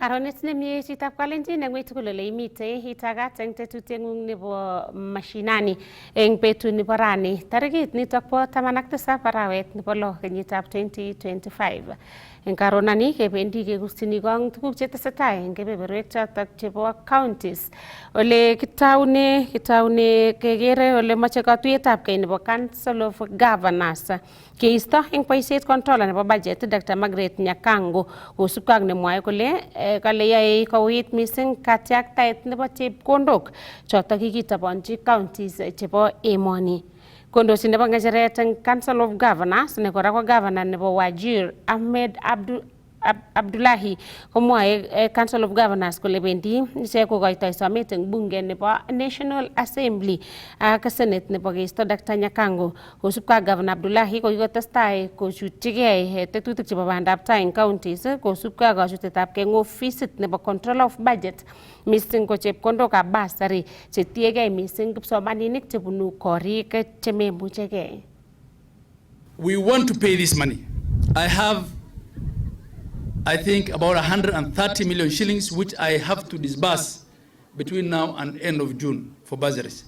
Aronet nemie chitab kalenjin eng tugul ole imite itagat eng tetutiengung nebo mashinani eng betut nebo rani tarikit nitok bo 17 arawet nebo 6 kenyitab 2025. Eng karonani kebendi kekustini kong tuguk chetesetai eng kebeberwek chotok chebo counties ole kitaune kekere ole moche katuiyetab kei nebo Council of Governors keisto eng boisiet controller nebo budget Dr. Margaret Nyakango kosubkei ak nemwoe kole kale yae kouit mising katiaktaet nebo chepkondok chotok kikitabanchi counties chebo emoni. Kondochi nebo ngecheret eng Council of Governors ne kora ko governor nebo Wajir Ahmed Abdullahi komwoe Council of Governors kole bendi ichek kokoitoi somet eng bunge nebo National Assembly ak Senate nebo keisto Dr. Nyakango kosubkei ak Governor Abdullahi ko kikotestai kochutyigei tetutik chebo bandab tai eng counties kosubkei ak kachutetab kei eng ofisit nebo Controller of Budget mising ko chepkondokab bursary chetiegei mising kipsomaninik chebunu korik chememuchegei. We want to pay this money. I think about 130 million shillings which I have to disburse between now and end of June for bursaries.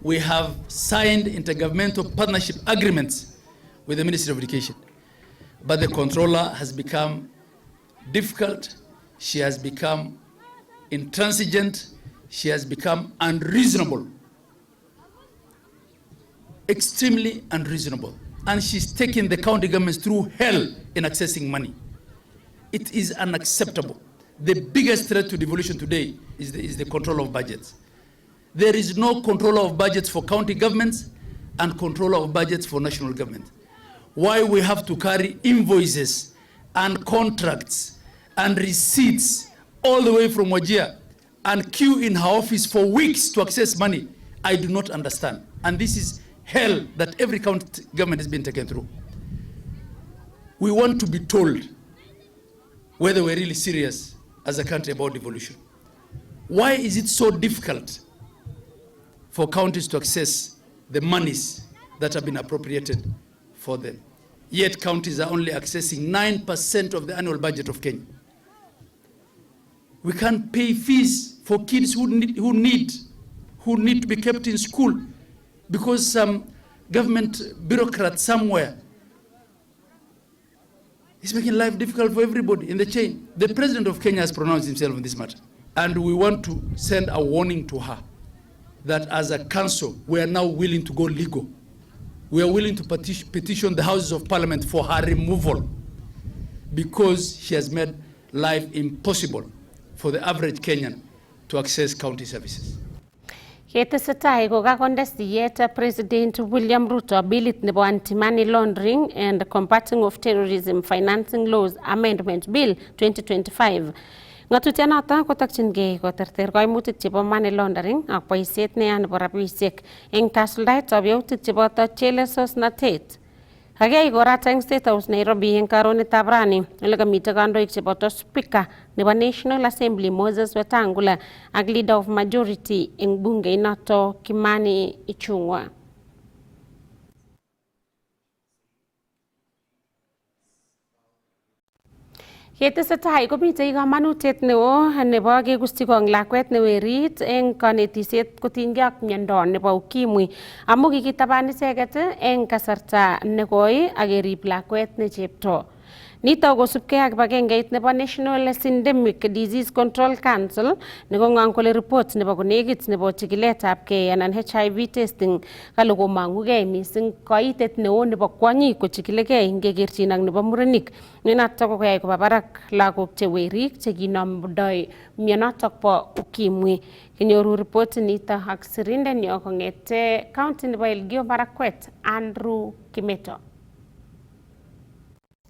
We have signed intergovernmental partnership agreements with the Ministry of Education, but the controller has become difficult. She has become intransigent. She has become unreasonable, extremely unreasonable, and she's taken the county governments through hell in accessing money. It is unacceptable. The biggest threat to devolution today is the control of budgets. There is no controller of budgets for county governments and controller of budgets for national government. Why we have to carry invoices and contracts and receipts all the way from Wajir and queue in her office for weeks to access money, I do not understand. And this is hell that every county government has been taken through. We want to be told whether we're really serious as a country about devolution. Why is it so difficult for counties to access the monies that have been appropriated for them? Yet counties are only accessing 9% of the annual budget of Kenya. We can't pay fees for kids who need to be kept in school because some government bureaucrat somewhere is making life difficult for everybody in the chain. The president of Kenya has pronounced himself on this matter. And we want to send a warning to her that as a council, we are now willing to go legal. We are willing to petition the Houses of Parliament for her removal because she has made life impossible for the average Kenyan to access county services. Ketesetai kokakonde siyet President William Ruto bilit nebo Anti-Money Laundering and Combating of Terrorism Financing Laws Amendment Bill 2025. Ng'atutianoto kotokyingei koterter kaimutik chebo money laundering ak boisiet neya nebo rabisiek eng kasuldaetab yautik cheboto chelesosnatet. Kakiyai korata eng State House Nairobi eng karonetab rani ole kamite kandoik cheboto Speaker nebo National Assembly Moses Wetangula ak Leader of Majority eng bunge inoto Kimani Ichung'wa. Ketesetai komitei kamanutiet neo nebo kekusti kong lakwet newerit eng kanetisiet kotinygei ak miondo nebo ukimwi amu kikitaban icheket eng kasarta nekoi ak kerib lakwet ne chepto. Nito kosubkei ak kibagengeit nebo National Syndemic Disease Control Council nekong'ong kole report nebo konekit nebo chikiletab kei anan HIV testing kale komang'ugei mising kaitet neo nebo kwonyik kochikilegei ngekerchin ak nebo murenik. Nenoto kokoyai koba barak lagok chewerik chekinomdoi mionotok bo ukimwi. Kinyoru report nito ak sirindenyo kong'ete county nebo Elgeyo Marakwet Andrew Kimeto.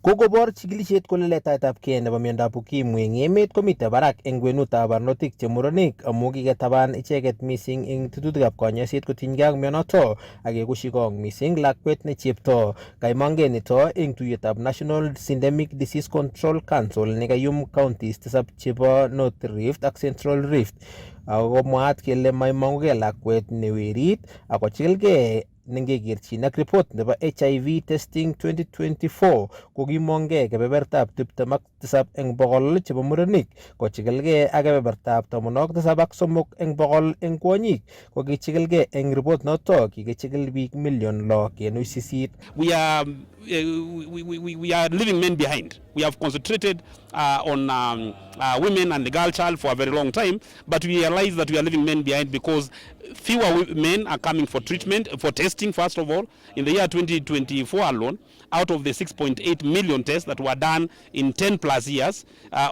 Kokobor chikilisiet kole letaetab kei nebo miondab ukimwi eng emet komite barak eng kwenutab barnotik che murenik amu kiketaban icheket mising eng tetutikab konyoiset kotinygei ak mionoto ak kekushi kong mising lakwet ne chepto. Kaimange nito eng tuiyetab National Syndemic Disease Control Council nekayum counties 7 chebo North Rift ak Central Rift. Ako mwaat kele maimang'ugei lakwet newerit ako chikilgei nengekerchin ak report nebo HIV testing 2024 kokimongei kebebertab 27 eng bokol chebo murenik kochikilgei ak kebebertab 73 eng bokol eng kwonyik kokichikilgei eng report noto kikichikil biik 6.8 million. We are leaving men behind. We have concentrated on women and the girl child for a very long time, but we realize that we are leaving men behind because fewer men are coming for treatment, for testing. First of all, in the year 2024 alone, out of the 6.8 million tests that were done in 10 plus years,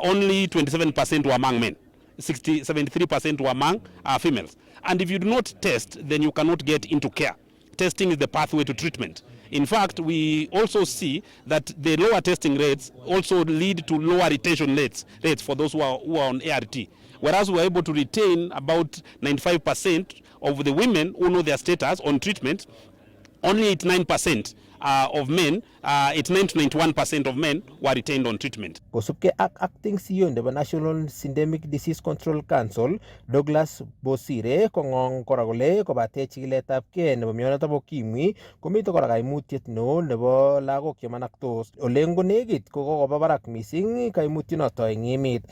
only 27% were among men. 73% were among females. And if you do not test, then you cannot get into care. Testing is the pathway to treatment. In fact, we also see that the lower testing rates also lead to lower retention rates for those who are on ART. Whereas we are able to retain about 95% of the women who know their status on treatment, only 89% of men, 89 to 91% of men were retained on treatment. Kosubkei ak acting CEO nebo National Syndemic Disease Control Council, Douglas Bosire, kongong kora kole kobate chikiletabkei nebo mionotok bo ukimwi komite kora kaimutiet neo nebo lagok chemanaktos. Ole ngonekit kokoba barak mising kaimutyonoto eng emet.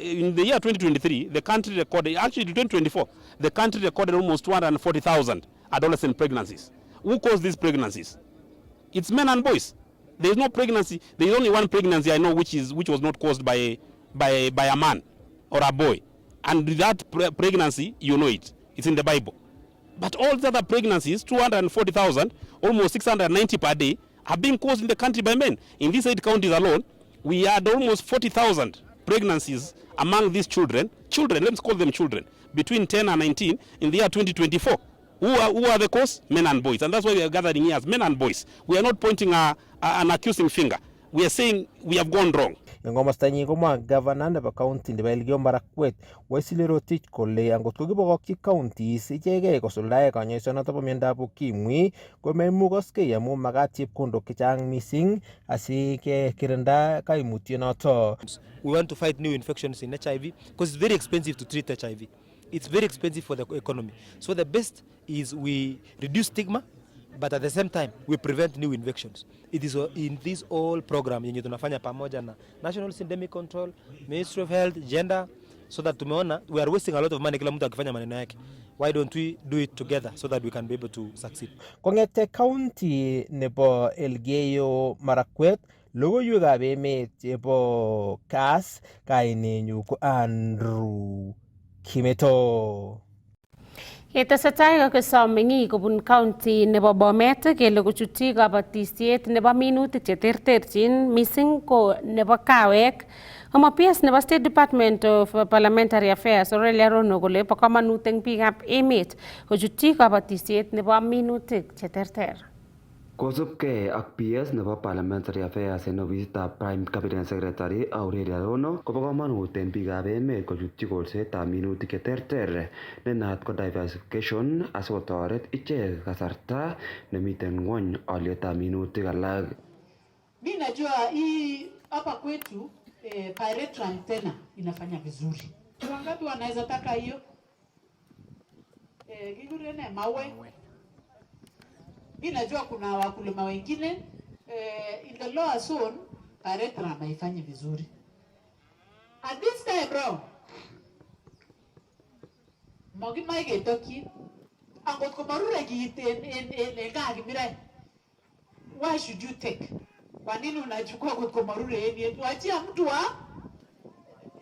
In the year 2023, the country recorded, actually 2024, the country recorded almost 240,000 adolescent pregnancies. Who caused these pregnancies? It's men and boys. There is no pregnancy. There is only one pregnancy I know which was not caused by a man or a boy. And that pregnancy, you know it. It's in the Bible. But all the other pregnancies, 240,000, almost 690 per day, are being caused in the country by men. In these 8 counties alone, we had almost 40,000 pregnancies among these children, let's call them children, between 10 and 19 in the year 2024. Who are the cause? Men and boys. And that's why we are gathering here as men and boys. We are not pointing an accusing finger. We are saying we have gone wrong. Eng komostanyi komwa governor nebo county nebo Elgeyo Marakwet Wesley Rotich kole angot kokibokokyi counties ichegei kosuldae kanyoisonoto bo miondab ukimwi komaimukoskei amu makat chepkondok chechang mising asikekirinda kaimutyonoto. We want to fight new infections in HIV because it's very expensive to treat HIV. It's very expensive for the economy. So the best is we reduce stigma, but at the same time we prevent new infections. It is in this all program yenye tunafanya pamoja na National Syndemic Control, Ministry of Health, Gender, so that tumeona we are wasting a lot of money kila mtu akifanya maneno yake. Why don't we do it together so that we can be able to succeed? Kongete county nebo Elgeyo Marakwet, logoiwekab emet chebo Kass, kainenyu ko Andrew Kimeto. Yetesetai kokisom meng'ik kobun county nebo Bomet kele kochutyi kabatisiet nebo minutik cheterterchin mising ko nebo kawek. PS nebo State Department of Parliamentary Affairs Aurelia Rono kole bo kamanut eng biikab emet kochutyi kabatisiet nebo minutik cheterter. Kosubkei ak PS nebo Parliamentary Affairs en ofisitab Prime Cabinet Secretary Aurelia Rono kobo kamanut en biikab emet kochutyi kolsetab minutik cheterter ne naat ko diversification asikotoret ichek kasarta nemiten ngwony alyetab minutik alak. Mimi najua hii hapa kwetu pyrethrum tena inafanya vizuri. Wangapi wanaweza taka hiyo? Gigurene mawe. Mimi najua kuna wakulima wengine in the lower zone pyrethrum haifanyi vizuri. At this time bro, mogi maige toki angot ko marure giiten en gagimire. Why should you take? Kwa nini unachukua kwa marure yeni? Tuachia mtu wa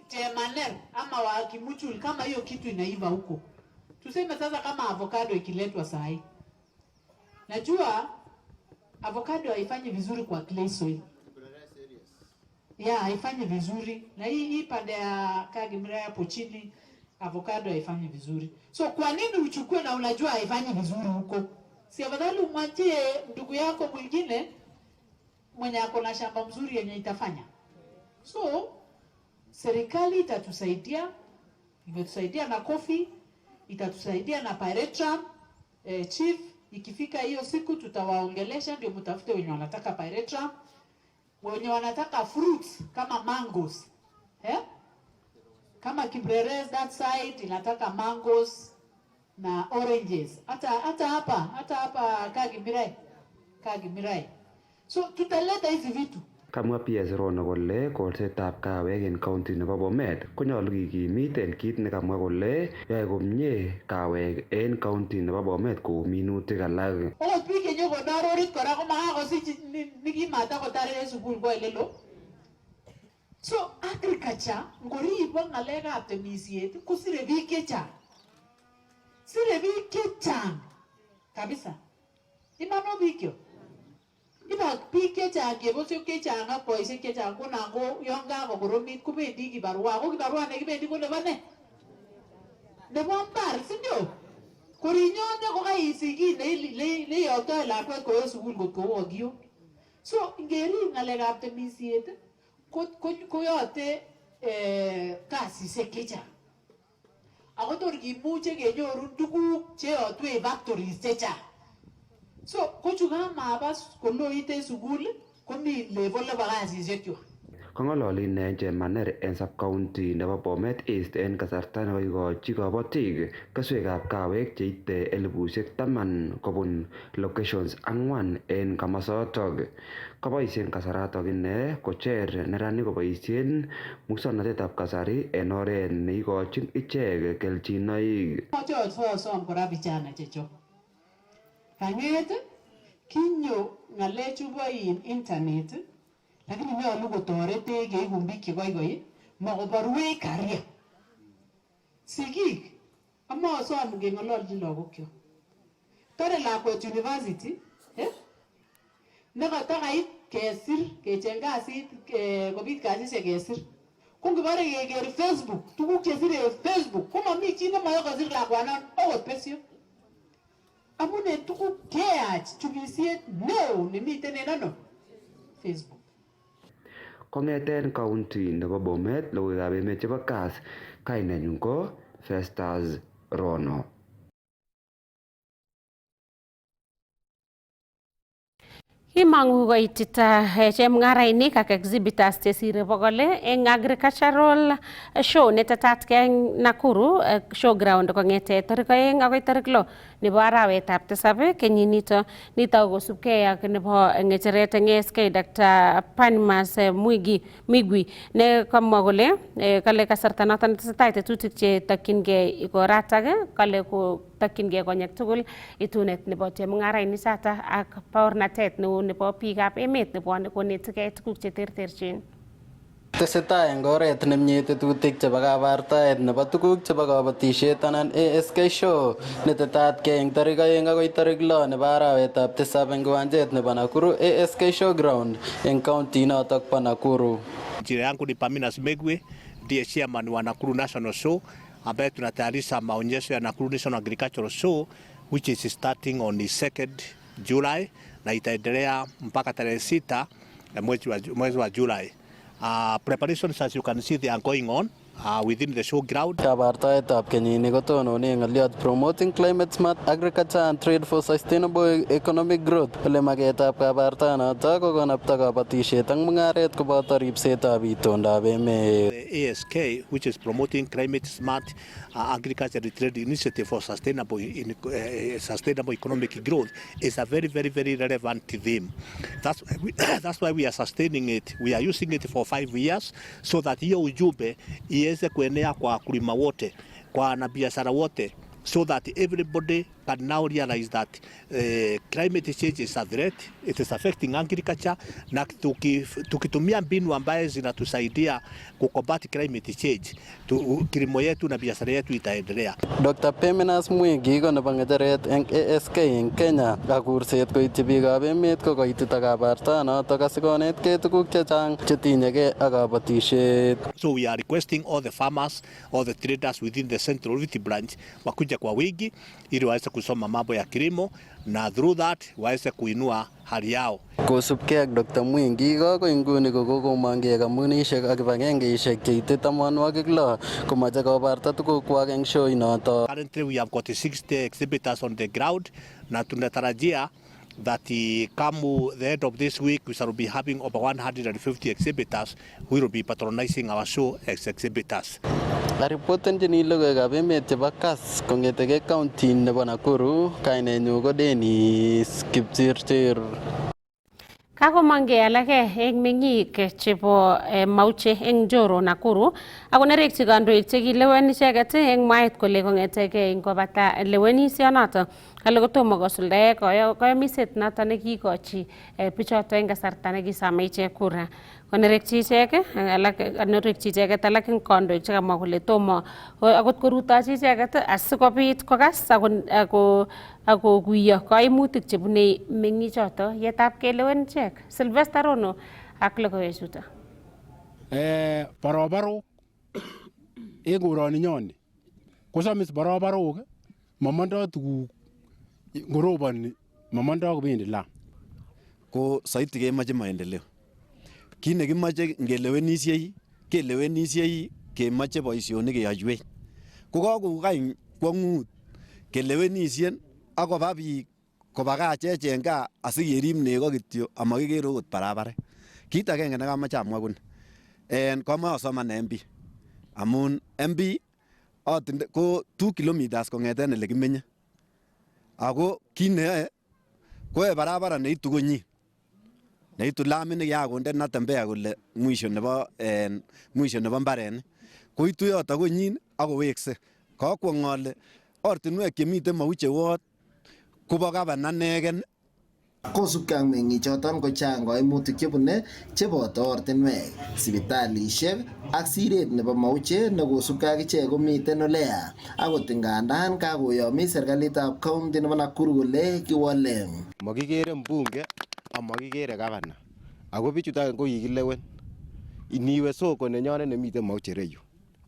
Jemaner ama wa Kimuchul kama hiyo kitu inaiva huko. Tuseme sasa kama avocado ikiletwa saa hii. Najua avocado haifanyi vizuri kwa clay soil. Haifanyi vizuri. Na hii pande ya Kagimra hapo chini avocado haifanyi vizuri. So kwa nini uchukue na unajua haifanyi vizuri huko? Si afadhali umwachie ndugu yako mwingine mwenye ako na shamba mzuri yenye itafanya. So serikali itatusaidia, imetusaidia na coffee, itatusaidia na pyrethrum. Chief, ikifika hiyo siku tutawaongelesha ndio mtafute wenye wanataka pyrethrum, wenye wanataka fruits kama mangoes. Kama Kibreres that side inataka mangoes na oranges. Hata hapa Kagimirai. So tutaleta hizi vitu. Kamwa PS Rono kole kolsetab kawek en county nebo Bomet konyolu kikimit en kit nekamwa kole yoe komie kawek en county nebo Bomet kou minutik alak. Okot biik chenyokondororit kora komakakosich nikimatakotar en sukul ko elelo. So agriculture ngoribo ng'alekab temisiet kosire biik chechang. Sire biik chechang kabisa. Imano biik yo. Iba biik chechang chebosyok chechang ak boisiek chechang ko nan ko yon kakokoromit kobendi kibarua. Ko kibarua nekibendi ko nebo ne? Nebo mbar, si ndio? Korinyon ko kaisich kit neyoktoi lakwet kowo sukul kot kowo kiyo. So ngerib ng'alekab temisiet koyote kasisiek chechang. Ako tor kimuche kenyorun tuguk cheyotwe factories chechang. So kochu kamabas koloite sukul komi level nebo kasisiek chwa. Kong'ololi ine Chemaner en sub-county nebo Bomet East en kasarta nekikochi kabotik keswekab kawek cheite 10,000 kobun locations 4 en komosotok. Koboisien kasaratok ine kocher neranik koboisien muswoknotetab kasari en oret neikochin ichek kelchinoik. Moche asom kora vijana chechok. Kang'et kinyo ng'alechu bo internet lakini nyolu kotoretech keikun biik chekoikoi makoborwech career. Sigik amasom keng'ololchi lagokyok. Tore lakwet university nekotakait kesir kecheng kasit kobit kasisiek kesir. Ko ngibore keker Facebook tuguk chesire Facebook komomi chi nemoyo kosir lakwanon okot besyo. Amune tuguk keyach chubisiet neo nemiten en ano Facebook. Kong'eten county nebo Bomet logoiwekab emet chebo Kass, kainenyun ko Festus Rono. Kimang'u koitita chemung'arainik ak exhibitors chesire 100 eng agricultural show netetat eng Nakuru showground kong'ete tarik 2 agoi tarik 6 nebo arawetab 7 kenyinito. Nito kosubkei ak nebo ng'echeret eng ASK Dr. Panmas Migwi ne kamwa kole kale kasarta noton tesetai tetutik che takyingei ikoratak kale ko takyingei konyek tugul itunet nebo chemung'arainik ak baornatet neo nebo biikab emet nebwone konetigei tuguk cheterterchin. Tesetai eng oret nemie tetutik chebo kabartaet nebo tuguk chebo kabatisiet anan ASK show netetatgei eng tarik 2 agoi tarik 6 nebo arawetab 7 eng kiwanjet nebo Nakuru ASK showground eng county notok po Nakuru. Jina yangu ni Paminas Megwe, ndiye chairman wa Nakuru National Show ambaye tunatayarisha maonyesho ya Nakuru National Agricultural Show which is starting on the 2nd July na itaendelea mpaka tarehe 6 mwezi wa July. Preparations as you can see they are going on within the showground. Kabartaetab kenyini kotonone ng'olyot promoting climate smart agriculture and trade for sustainable economic growth. Ole maketab kabartaanoto ko konapta kabatisiet ak mung'aret koboto ribsetab itondab emet. The ASK which is promoting climate smart agriculture and trade initiative for sustainable economic growth is a very relevant theme. That's why we are sustaining it. We are using it for 5 years so that hiyo ujumbe iweze kuenea kwa wakulima wote, kwa wanabiashara wote, so that everybody can now realize that climate change is a threat, it is affecting agriculture, na tukitumia mbinu ambaye zinatusaidia kukombati climate change, kilimo yetu na biashara yetu itaendelea. Dr. Paminas Mwigi ko nebo ng'echeret eng ASK eng Kenya ak kurset koityi biikab emet ko koitita kabartaanotok asikonetkei tuguk chechang chetinyegei ak kabatisiet. So we are requesting all the farmers, all the traders within the Central Rift branch wakuja kwa wingi ili waweze kusoma mambo ya kilimo na through that waweze kuinua hali yao. Kosubkei ak Dr. Mwingi ko inguni kokomongkei kampunisiek ak kibagengeisiek cheite 16 komache kobarta tugukwak eng show inoto. Currently we have got 60 exhibitors on the ground na tunatarajia that come the end of this week we shall be having over 150 exhibitors who will be patronizing our show as exhibitors. Aripotenjini logoiwekab emet chebo Kass kong'etege county nebo Nakuru. Kainenyu ko Dennis Kipchirchir. Kakomangge alake eng meng'ik chebo Mauche eng Njoro Nakuru ako nerekyi kandoik chekilewen icheket eng mwaet kole kong'etege ingobata lewenisionoto kale kotomo kosuldae koyomiset noto nekikochi bichoto eng kasarta nekisame ichek kura. Konerekyi icheket alak eng kandoik chekamwa kole tomo akot korutochi icheket asikobit kokas akokuiyo kaimutik chebune meng'ichoto yetab kelewen ichek. Sylvester Rono ak logoiwechuto. Barabarok eng koraninyon kosamis barabarok mamandoi tuguk ngorobani mamandoi kobendi lam. Ko saiti kemoche maendeleo. Kit nekimache kelewenisiei kemoche boisionik keyoiwech. Ko kakokany kwang'ut kelewenisien akoba biik kobakach echek gaa asikerib nego kityo amakikere okot barabaret. Kit agenge nekamache amwa koni kamache asoman MP amun MP ko 2 kilometers kong'eten ele kimenye ako kit neyoe koyoe barabara neitu konyin neitu lamit nekiakonde Natembea kole mwisho nebo mbarenik koitu yoto konyin akowekse. Kakwong ale ortinwek chemiten Mauche Ward kobo gavana inegen. Kosubkei ak meng'ichoton kochang kaimutik chebune cheboto ortinwek, sipitalishek ak siret nebo Mauche nekosubkei ak ichek komiten oleya. Akot ingandan kakoyomis serikalitab county nebo Nakuru kole kiwole. Makikere mbunge amakikere gavana. Ako bichuton ko kikilewen. Iniwe soko nenyonet nemiten Mauche reyu.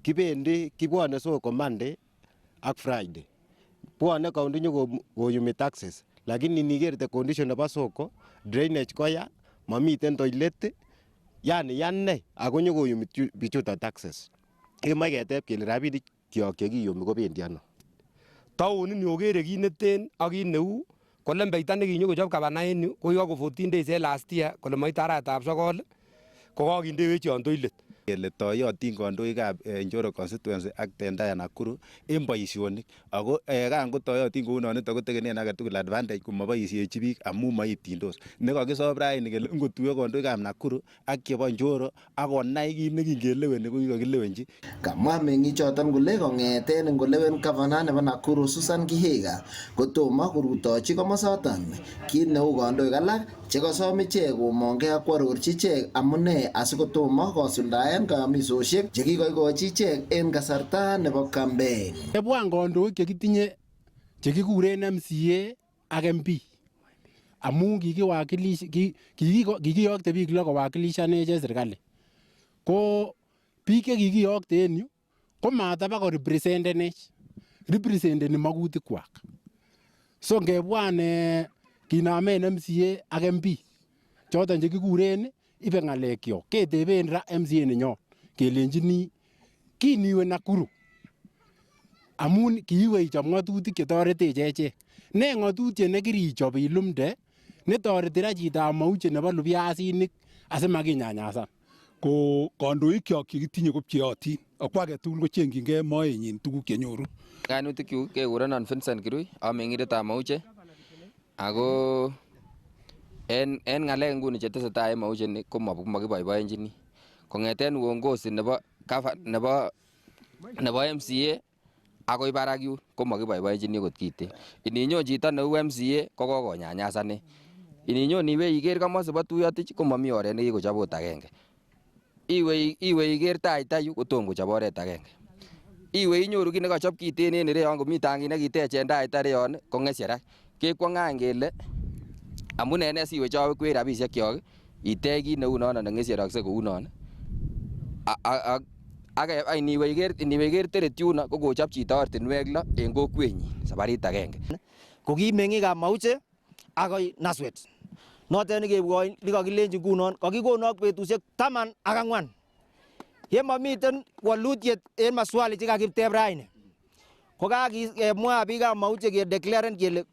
Kibwane soko Monday ak Friday. Bwane county nyokoyumi taxes. Lakini inigerte condition nebo soko, drainage koya, mamiten toilet, yani yanne ako nyokoyumi bichuton taxes. Kemoche keteb kele rabinik kyok chekiyumi kobendi ano. Taonit ni ogere kit neten ak kit neu ko lembeita nekinyokochob gavana en yu ko kiko 14 days en last year kole moite arawetab 9 ko kakindewech yon toilet. Kele toyotin kandoikab Njoro constituency ak Tendaya Nakuru en boisionik ako kan ko toyotin kou nonito kotekenen age tugul advantage komoboisiechi biik amun maitindos. Nekakisob raini kele ngotuiyo kandoikab Nakuru ak chebo Njoro akonai kit nekingeleweni ko kikakilewenchi. Kamwa meng'ichoton kole kong'eten ngolewen gavana nebo Nakuru Susan Kihika kotomo korutochi komosoton. Kit neu kandoik alak chekasom ichek komong'e ak kwarorchi ichek amune asikotomo kosuldaen kayamisosiek chekikoikochi ichek en kasarta nebo campaign. Ebwan kandoik chekitinye chekikuren MCA ak MP amun kikiyokte biik lo kowakilishanech en serikali. Ko biik chekikiyokte en yu ko mataba ko representeni makutikwak. So ngebwan kinamen MCA ak MP choton chekikuren ibe ng'alekyok keteben ra MCA nenyon kelenjini kiniwe Nakuru amun kiiwe ichob ng'atutik chetoretech echek. Ne ng'atutiet nekirichob ilumde netoreti ra chitab Mauche nebo lubiasinik asimakinyanyasan. Ko kandoikyok chekitinye ko pcheyotin ako age tugul kochengyingei moenyin tuguk chenyoru. Kainutikyuk kekurenon Vincent Kirui ameng'indetab Mauche ako en ng'alek nguni chetesetai en Mauche ni ko makiboiboenjini kong'eten uongozi nebo MCA akoi barak yun ko makiboiboenjini kot kiten. Ininyon chito neu MCA ko kokonyanyasanech. Ininyon iwe iker komosi bo Tuyotich ko mami oret nekikochob ot agenge. Iwe iker tayu kotom kochob oret agenge. Iwe inyoru kit nekochob kiten en ireyon komi tangit nekitech en taita ireyon ko ng'esyerak. Kekwong'any kele amune ne siwechokwech rabisiekyok itech kit neu nono neng'esyerakse kou non. Iniwe iker teret yuno ko kochob chito ortinwek 6 en kokwenyin sabarit agenge. Ko ki meng'ikab Mauche akoi Naswet. Notet nekakilenji ngunon kakikonok betusiek 14 yemomiten walutiet en maswali chekakiteb raini ko kakemwa biikab Mauche kedeclaren kele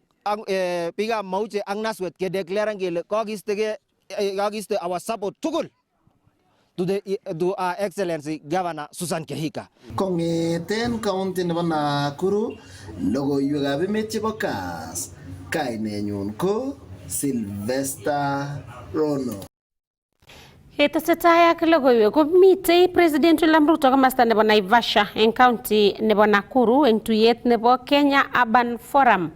biikab Mauche ak Naswet kedeclaren kele kakiste our support tugul to Her Excellency Governor Susan Kehika. Kongeten county nebo Nakuru, logoiwekab emet chebo Kass, kainenyun ko Sylvester Rono. Ketesetai ak logoiwek komitei President William Ruto komasta nebo Naivasha eng county nebo Nakuru eng tuyet nebo Kenya Urban Forum.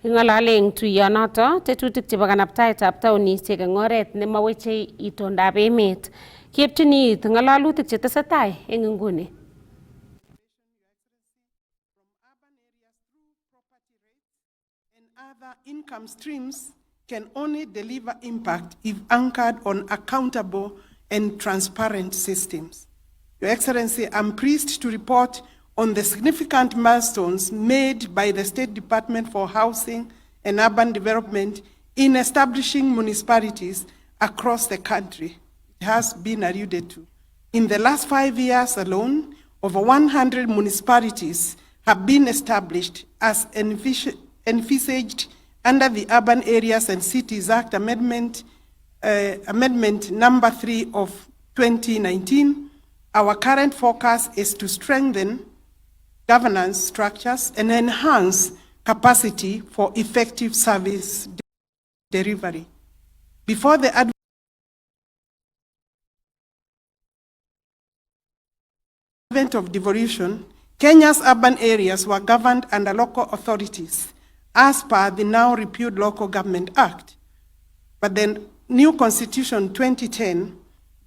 Ng'alale eng tuyonoto tetutik chebo kanaptaetab taunisiek eng oret nemawechei itondab emet. Kiepchini it ng'alalutik chetesetai eng nguni. Other income streams can only deliver impact if anchored on accountable and transparent systems. Your Excellency, I'm pleased to report on the significant milestones made by the State Department for Housing and Urban Development in establishing municipalities across the country. It has been alluded to. In the last 5 years alone, over 100 municipalities have been established as envisaged under the Urban Areas and Cities Act Amendment number 3 of 2019. Our current focus is to strengthen governance structures and enhance capacity for effective service delivery. Before the advent of devolution, Kenya's urban areas were governed under local authorities as per the now repealed Local Government Act. But the new Constitution 2010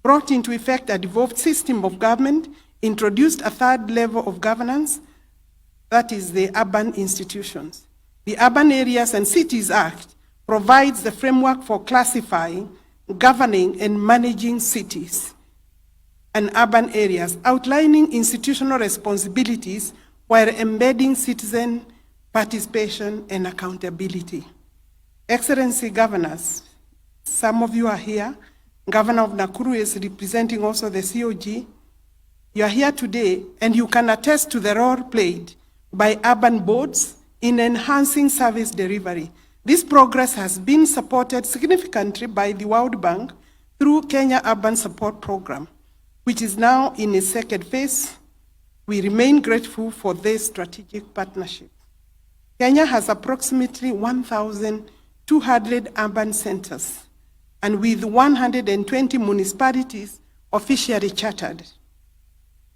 brought into effect a devolved system of government, introduced a third level of governance, that is the urban institutions. The Urban Areas and Cities Act provides the framework for classifying, governing, and managing cities and urban areas, outlining institutional responsibilities while embedding citizen participation and accountability. Excellency Governors, some of you are here. Governor of Nakuru is representing also the COG. You are here today and you can attest to the role played by urban boards in enhancing service delivery. This progress has been supported significantly by the World Bank through Kenya Urban Support Program, which is now in its second phase. We remain grateful for this strategic partnership. Kenya has approximately 1,200 urban centers, and with 120 municipalities officially chartered.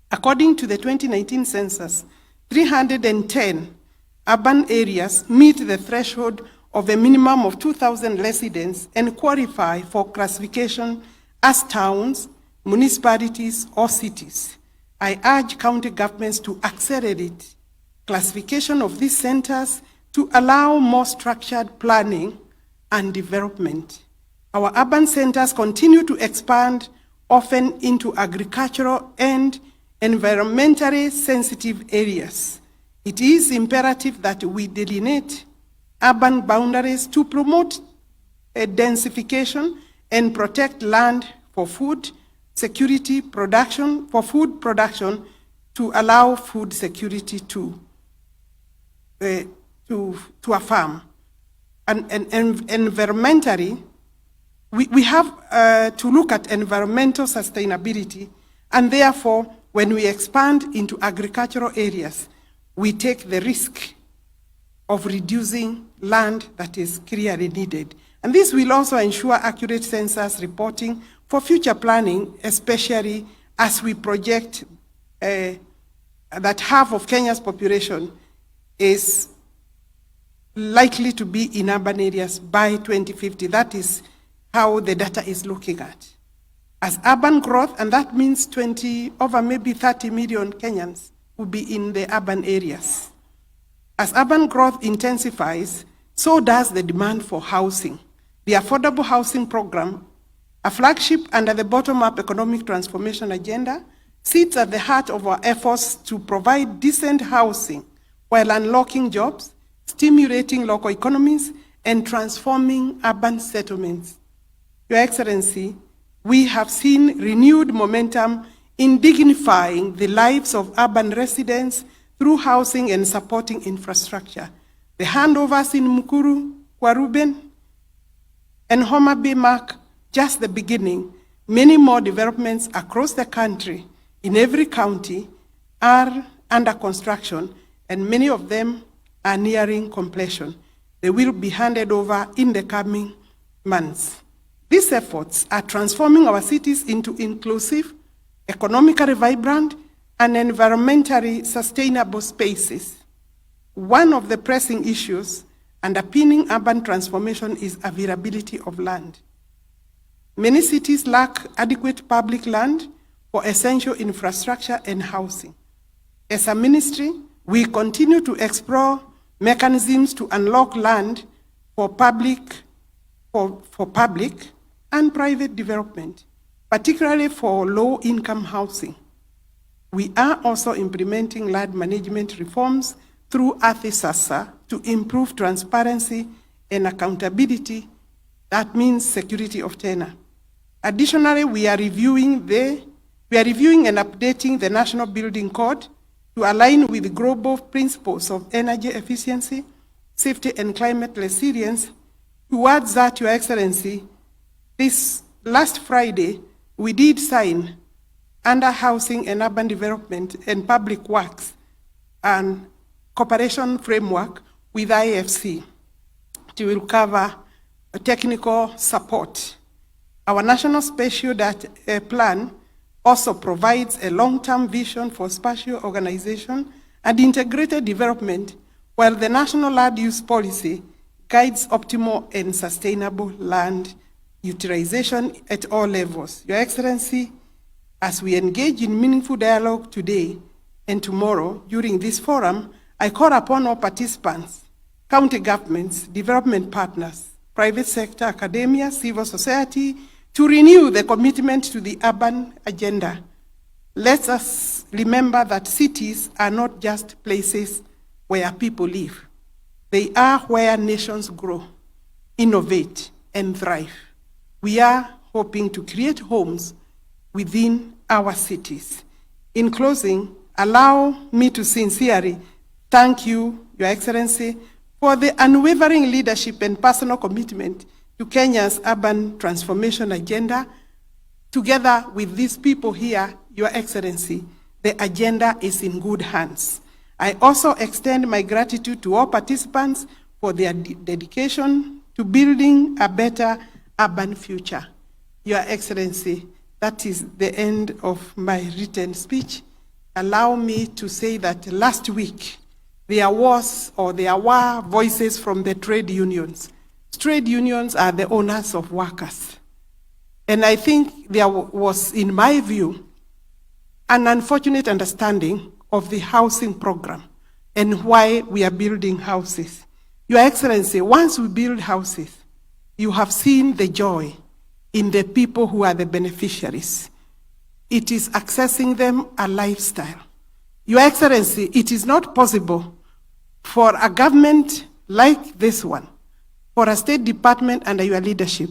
According to the 2019 census, 310 urban areas meet the threshold of a minimum of 2,000 residents and qualify for classification as towns, municipalities, or cities. I urge county governments to accelerate classification of these centers to allow more structured planning and development. Our urban centers continue to expand, often into agricultural and environmentally sensitive areas. It is imperative that we delineate urban boundaries to promote densification and protect land for food security production, for food production, to allow food security to a farm. And environmentally, we have to look at environmental sustainability, and therefore, when we expand into agricultural areas, we take the risk of reducing land that is clearly needed. And this will also ensure accurate census reporting for future planning, especially as we project that half of Kenya's population is likely to be in urban areas by 2050. That is how the data is looking at. As urban growth, and that means over maybe 30 million Kenyans will be in the urban areas. As urban growth intensifies, so does the demand for housing. The Affordable Housing Program, a flagship under the bottom-up economic transformation agenda, sits at the heart of our efforts to provide decent housing while unlocking jobs, stimulating local economies, and transforming urban settlements. Your Excellency, we have seen renewed momentum in dignifying the lives of urban residents through housing and supporting infrastructure. The handovers in Mukuru, Kwaruben, and Homa Bay mark just the beginning. Many more developments across the country, in every county, are under construction, and many of them are nearing completion. They will be handed over in the coming months. These efforts are transforming our cities into inclusive, economically vibrant, and environmentally sustainable spaces. One of the pressing issues underpinning urban transformation is availability of land. Many cities lack adequate public land for essential infrastructure and housing. As a ministry, we continue to explore mechanisms to unlock land for public and private development, particularly for low-income housing. We are also implementing land management reforms through ATHISASA to improve transparency and accountability. That means security of tenure. Additionally, we are reviewing and updating the National Building Code to align with the global principles of energy efficiency, safety, and climate resilience. Towards that, Your Excellency, this last Friday, we did sign under Housing and Urban Development and Public Works and cooperation framework with IFC to will cover technical support. Our National Spatial Plan also provides a long-term vision for spatial organization and integrated development, while the National Land Use Policy guides optimal and sustainable land utilization at all levels. Your Excellency, as we engage in meaningful dialogue today and tomorrow during this forum, I call upon all participants, county governments, development partners, private sector, academia, civil society, to renew the commitment to the urban agenda. Let us remember that cities are not just places where people live. They are where nations grow, innovate, and thrive. We are hoping to create homes within our cities. In closing, allow me to sincerely thank you, Your Excellency, for the unwavering leadership and personal commitment to Kenya's urban transformation agenda. Together with these people here, Your Excellency, the agenda is in good hands. I also extend my gratitude to all participants for their dedication to building a better urban future. Your Excellency, that is the end of my written speech. Allow me to say that last week, there were voices from the trade unions. Trade unions are the owners of workers. And I think there was, in my view, an unfortunate understanding of the housing program and why we are building houses. Your Excellency, once we build houses, you have seen the joy in the people who are the beneficiaries. It is accessing them a lifestyle. Your Excellency, it is not possible for a government like this one, for a state department under your leadership.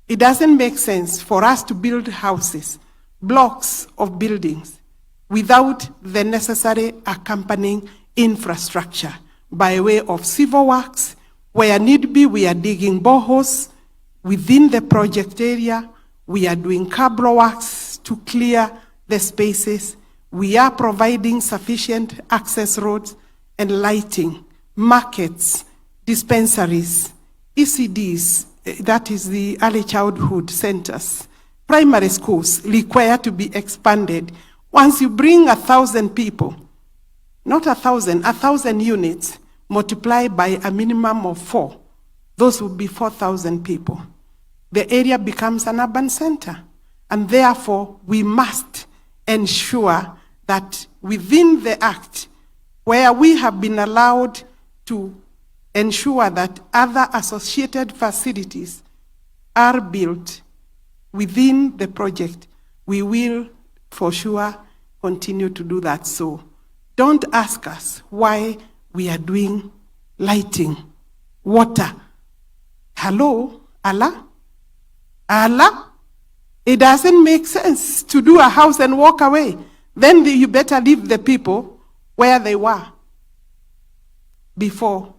It doesn't make sense for us to build houses, blocks of buildings, without the necessary accompanying infrastructure by way of civil works. Where need be, we are digging boreholes within the project area. We are doing cabro works to clear the spaces. We are providing sufficient access roads and lighting, markets, dispensaries, ECDs, that is the early childhood centers, primary schools require to be expanded. Once you bring 1,000 people, not 1,000 units, multiply by a minimum of 4, those would be 4,000 people. The area becomes an urban center, and therefore we must ensure that within the Act, where we have been allowed to ensure that other associated facilities are built within the project, we will for sure continue to do that. So don't ask us why we are doing lighting, water. Hello, Allah? Allah? It doesn't make sense to do a house and walk away. Then you better leave the people where they were before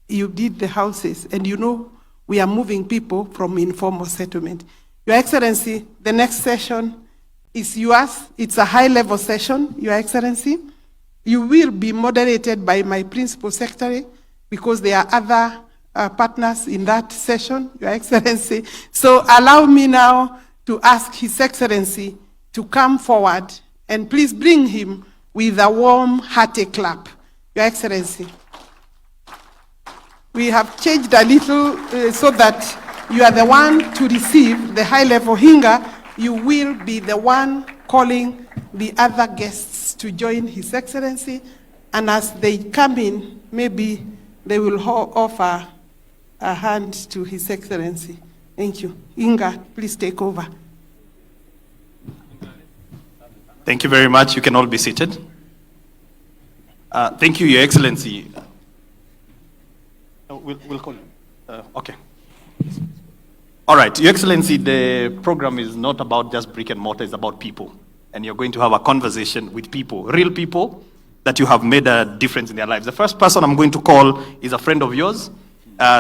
you did the houses. And you know, we are moving people from informal settlement. Your Excellency, the next session is yours. It's a high-level session, Your Excellency. You will be moderated by my Principal Secretary because there are other partners in that session, Your Excellency. So allow me now to ask His Excellency to come forward, and please bring him with a warm, hearty clap. Your Excellency. We have changed a little so that you are the one to receive the high-level Hinga. You will be the one calling the other guests to join His Excellency, and as they come in, maybe they will offer a hand to His Excellency. Thank you. Inga, please take over. Thank you very much. You can all be seated. Thank you, Your Excellency. We'll call you. Okay. All right, Your Excellency, the program is not about just brick and mortar, it's about people. And you're going to have a conversation with people, real people, that you have made a difference in their lives. The first person I'm going to call is a friend of yours.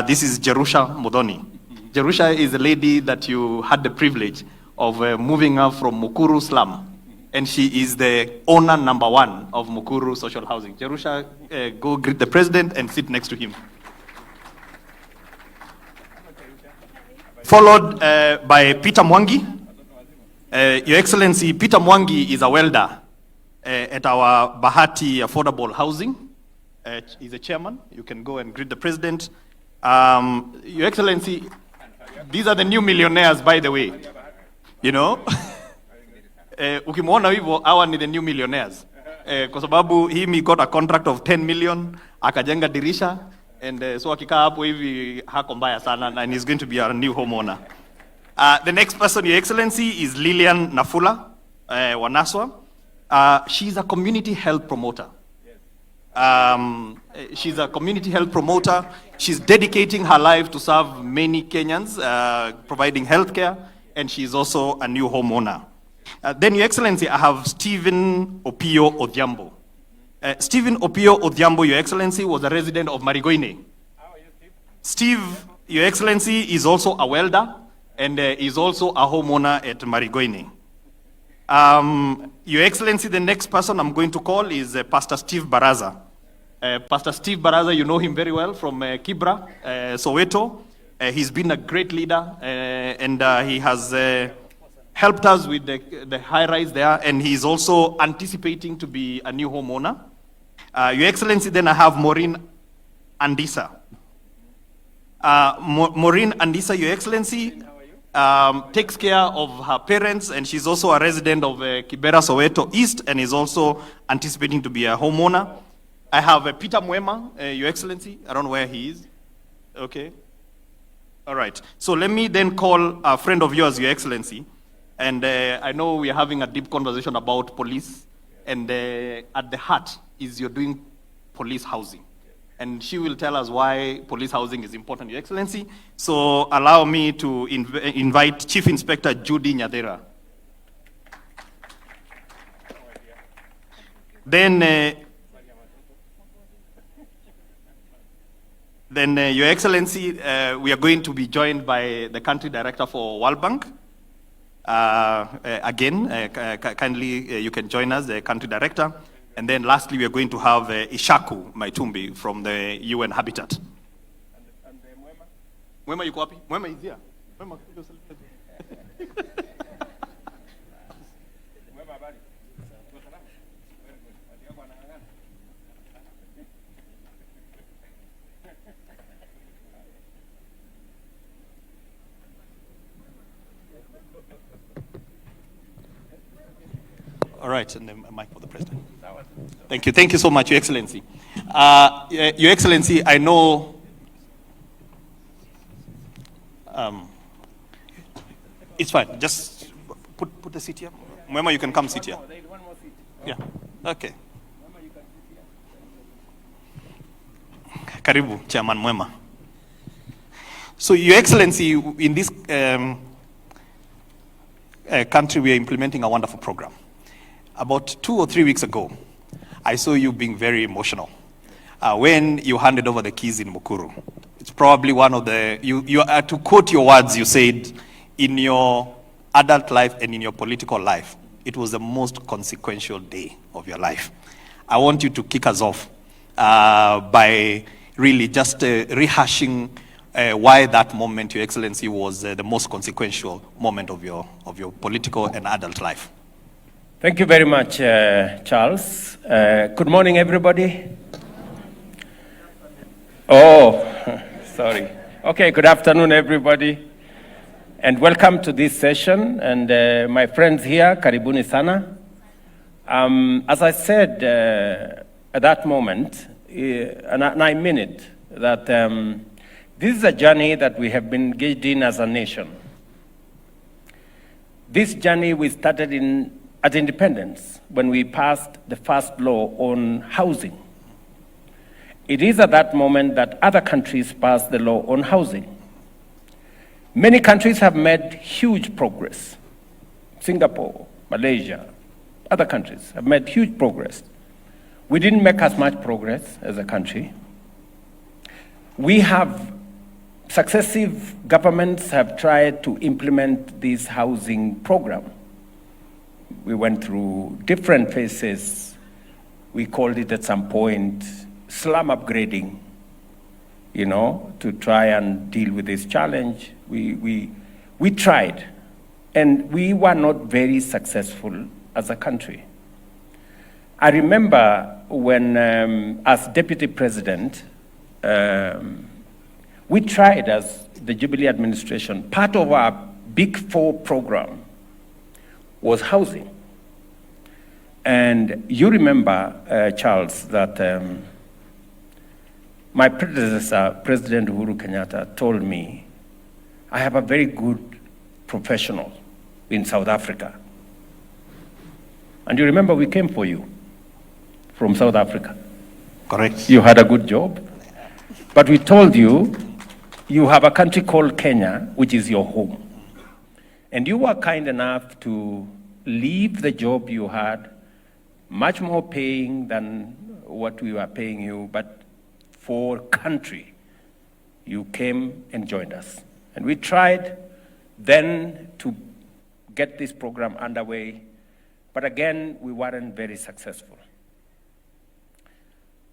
This is Jerusha Modoni. Jerusha is a lady that you had the privilege of moving her from Mukuru slum. And she is the owner #1 of Mukuru Social Housing. Jerusha, go greet the president and sit next to him. Followed by Peter Mwangi. Your Excellency, Peter Mwangi is a welder at our Bahati Affordable Housing. He's a chairman. You can go and greet the president. Your Excellency, these are the new millionaires, by the way. You know? Ukimwona hivyo, hawa ni the new millionaires. Kwa sababu he got a contract of 10 million, akajenga dirisha, and so akikaa hapo hivi hako mbaya sana, and he's going to be our new homeowner. The next person, Your Excellency, is Lilian Nafula Wanaswa. She's a community health promoter. She's a community health promoter. She's dedicating her life to serve many Kenyans, providing healthcare, and she's also a new homeowner. Then, Your Excellency, I have Stephen Opio Odhiambo. Stephen Opio Odhiambo, Your Excellency, was a resident of Marigoine. Steve, Your Excellency, is also a welder and is also a homeowner at Marigoine. Your Excellency, the next person I'm going to call is Pastor Steve Baraza. Pastor Steve Baraza, you know him very well from Kibra, Soweto. He's been a great leader and he has helped us with the high rise there, and he's also anticipating to be a new homeowner. Your Excellency, then I have Maureen Andisa. Maureen Andisa, Your Excellency, takes care of her parents, and she's also a resident of Kibera, Soweto East, and is also anticipating to be a homeowner. I have Peter Mwema, Your Excellency. I don't know where he is. Okay. All right. So let me then call a friend of yours, Your Excellency. And I know we are having a deep conversation about police, and at the heart is you're doing police housing. And she will tell us why police housing is important, Your Excellency. So allow me to invite Chief Inspector Judy Nyadera. Then, Your Excellency, we are going to be joined by the Country Director for World Bank. Again, kindly you can join us, the Country Director. And then lastly, we are going to have Ishaku Maitumbi from the UN Habitat. And Mwema yuko wapi? Mwema is here. Mwema. All right, and then a mic for the President. Thank you. Thank you so much, Your Excellency. Your Excellency, I know it's fine. Just put the seat here. Mwema, you can come sit here. Yeah. Okay. Karibu, Chairman Mwema. So, Your Excellency, in this country, we are implementing a wonderful program. About 2 or 3 weeks ago, I saw you being very emotional when you handed over the keys in Mukuru. It's probably one of the, to quote your words, you said, in your adult life and in your political life, it was the most consequential day of your life. I want you to kick us off by really just rehashing why that moment, Your Excellency, was the most consequential moment of your political and adult life. Thank you very much, Charles. Good morning, everybody. Oh, sorry. Okay, good afternoon, everybody. And welcome to this session. And my friends here, karibuni sana. As I said at that moment, and I mean it, that this is a journey that we have been engaged in as a nation. This journey we started at independence when we passed the first law on housing. It is at that moment that other countries passed the law on housing. Many countries have made huge progress. Singapore, Malaysia, other countries have made huge progress. We didn't make as much progress as a country. We have, successive governments have tried to implement this housing program. We went through different phases. We called it at some point slum upgrading, you know, to try and deal with this challenge. We tried, and we were not very successful as a country. I remember when, as deputy president, we tried as the Jubilee administration, part of our Big Four program was housing. And you remember, Charles, that my predecessor, President Uhuru Kenyatta, told me, I have a very good professional in South Africa. And you remember we came for you from South Africa. Correct. You had a good job. But we told you, you have a country called Kenya, which is your home. And you were kind enough to leave the job you had, much more paying than what we were paying you, but for country, you came and joined us. And we tried then to get this program underway, but again, we weren't very successful.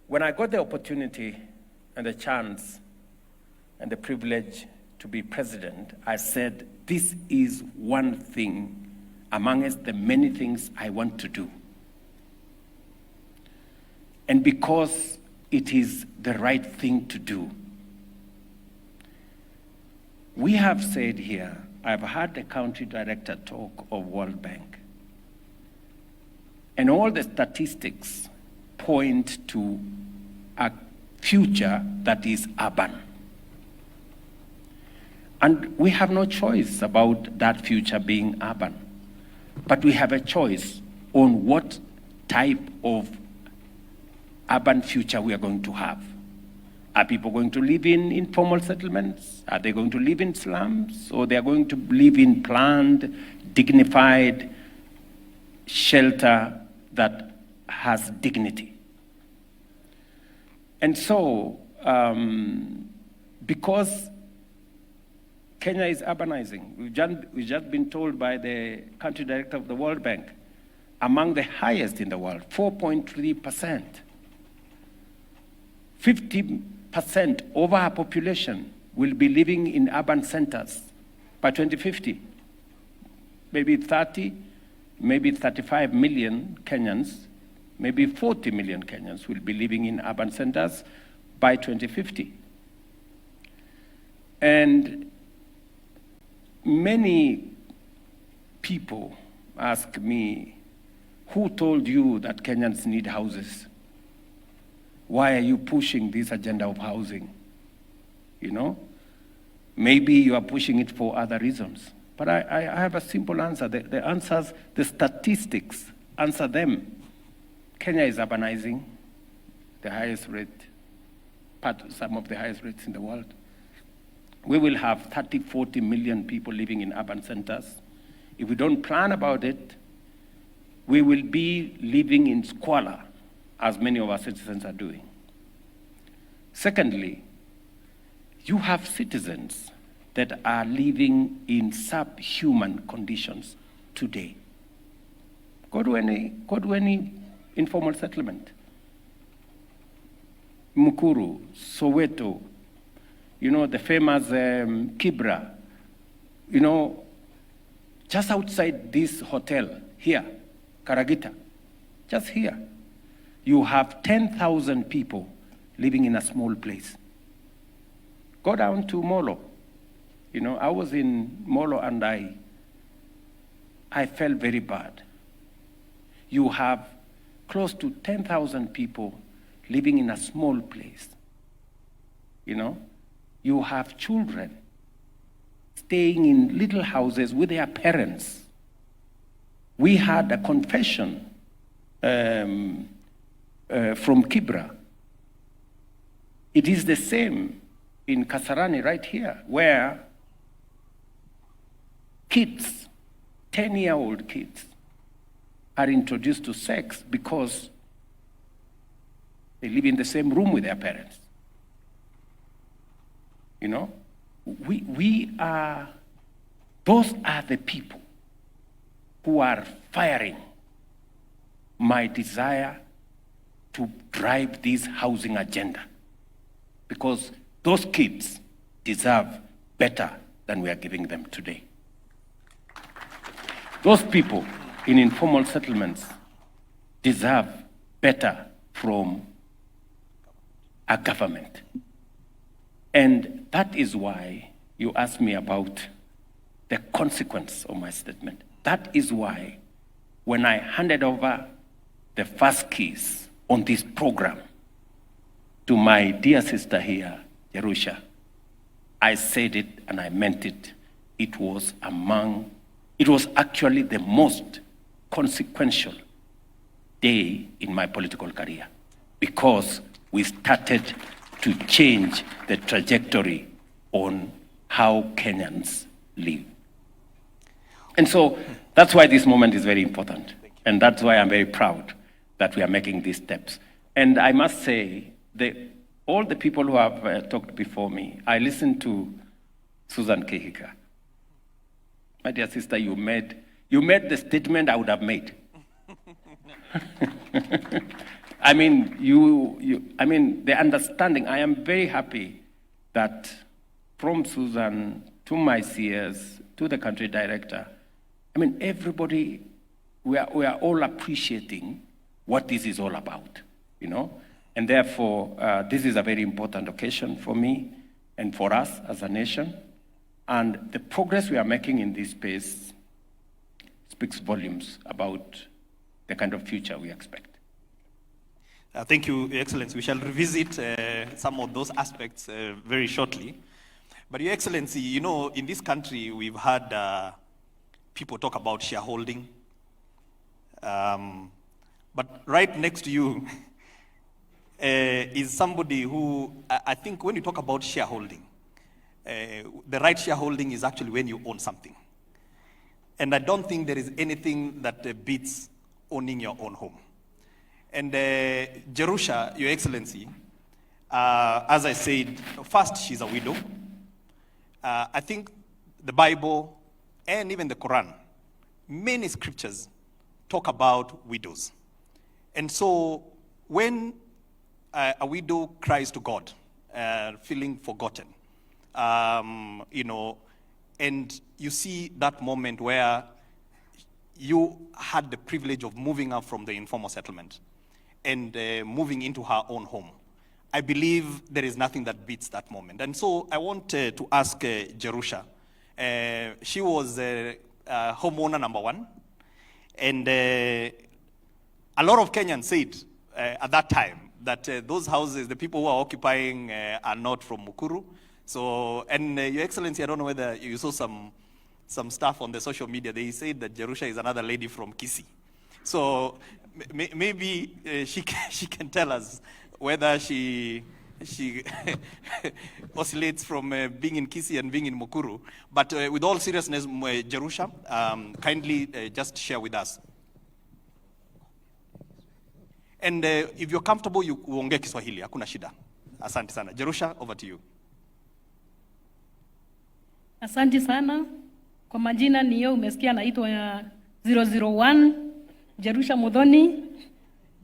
When I got the opportunity and the chance and the privilege to be president, I said, this is one thing amongst the many things I want to do. And because it is the right thing to do, we have said here, I've heard the country director talk of World Bank, and all the statistics point to a future that is urban. And we have no choice about that future being urban, but we have a choice on what type of urban future we are going to have. Are people going to live in informal settlements? Are they going to live in slums? Or they are going to live in planned, dignified shelter that has dignity? And so, because Kenya is urbanizing, we've just been told by the country director of the World Bank, among the highest in the world, 4.3%. 50% of our population will be living in urban centers by 2050. Maybe 30, maybe 35 million Kenyans, maybe 40 million Kenyans will be living in urban centers by 2050. And many people ask me, who told you that Kenyans need houses? Why are you pushing this agenda of housing? You know, maybe you are pushing it for other reasons. But I have a simple answer. The answers, the statistics answer them. Kenya is urbanizing, the highest rate, some of the highest rates in the world. We will have 30, 40 million people living in urban centers. If we don't plan about it, we will be living in squalor, as many of our citizens are doing. Secondly, you have citizens that are living in subhuman conditions today. Go to any informal settlement. Mukuru, Soweto, the famous Kibra, just outside this hotel here, Karagita, just here, you have 10,000 people living in a small place. Go down to Molo. I was in Molo and I felt very bad. You have close to 10,000 people living in a small place. You have children staying in little houses with their parents. We had a confession from Kibra. It is the same in Kasarani right here, where kids, 10-year-old kids, are introduced to sex because they live in the same room with their parents. Those are the people who are firing my desire to drive this housing agenda, because those kids deserve better than we are giving them today. Those people in informal settlements deserve better from a government. And that is why you asked me about the consequence of my statement. That is why when I handed over the first keys on this program to my dear sister here, Jerusha, I said it and I meant it. It was actually the most consequential day in my political career, because we started to change the trajectory on how Kenyans live. And so that's why this moment is very important. And that's why I'm very proud that we are making these steps. And I must say, all the people who have talked before me, I listened to Susan Kehika. My dear sister, you made the statement I would have made. I mean, the understanding, I am very happy that from Susan to my CS to the country director, everybody, we are all appreciating what this is all about, And therefore, this is a very important occasion for me and for us as a nation. And the progress we are making in this space speaks volumes about the kind of future we expect. Thank you, Your Excellency. We shall revisit some of those aspects very shortly. But Your Excellency, in this country, we've had people talk about shareholding. But right next to you is somebody who, I think when you talk about shareholding, the right shareholding is actually when you own something. And I don't think there is anything that beats owning your own home. And Jerusha, Your Excellency, as I said, first, she's a widow. I think the Bible and even the Quran, many scriptures talk about widows. And so when a widow cries to God, feeling forgotten, and you see that moment where you had the privilege of moving up from the informal settlement and moving into her own home, I believe there is nothing that beats that moment. And so I want to ask Jerusha. She was homeowner number one, and a lot of Kenyans said at that time that those houses, the people who are occupying are not from Mukuru. So, and Your Excellency, I don't know whether you saw some stuff on the social media. They said that Jerusha is another lady from Kisii. So maybe she can tell us whether she oscillates from being in Kisii and being in Mukuru. But with all seriousness, Jerusha, kindly just share with us. And if you're comfortable, you uongee Kiswahili, hakuna shida. Asante sana. Jerusha, over to you. Asante sana. Kwa majina ni yeye umesikia naitwa ya 001 Jerusha Muthoni.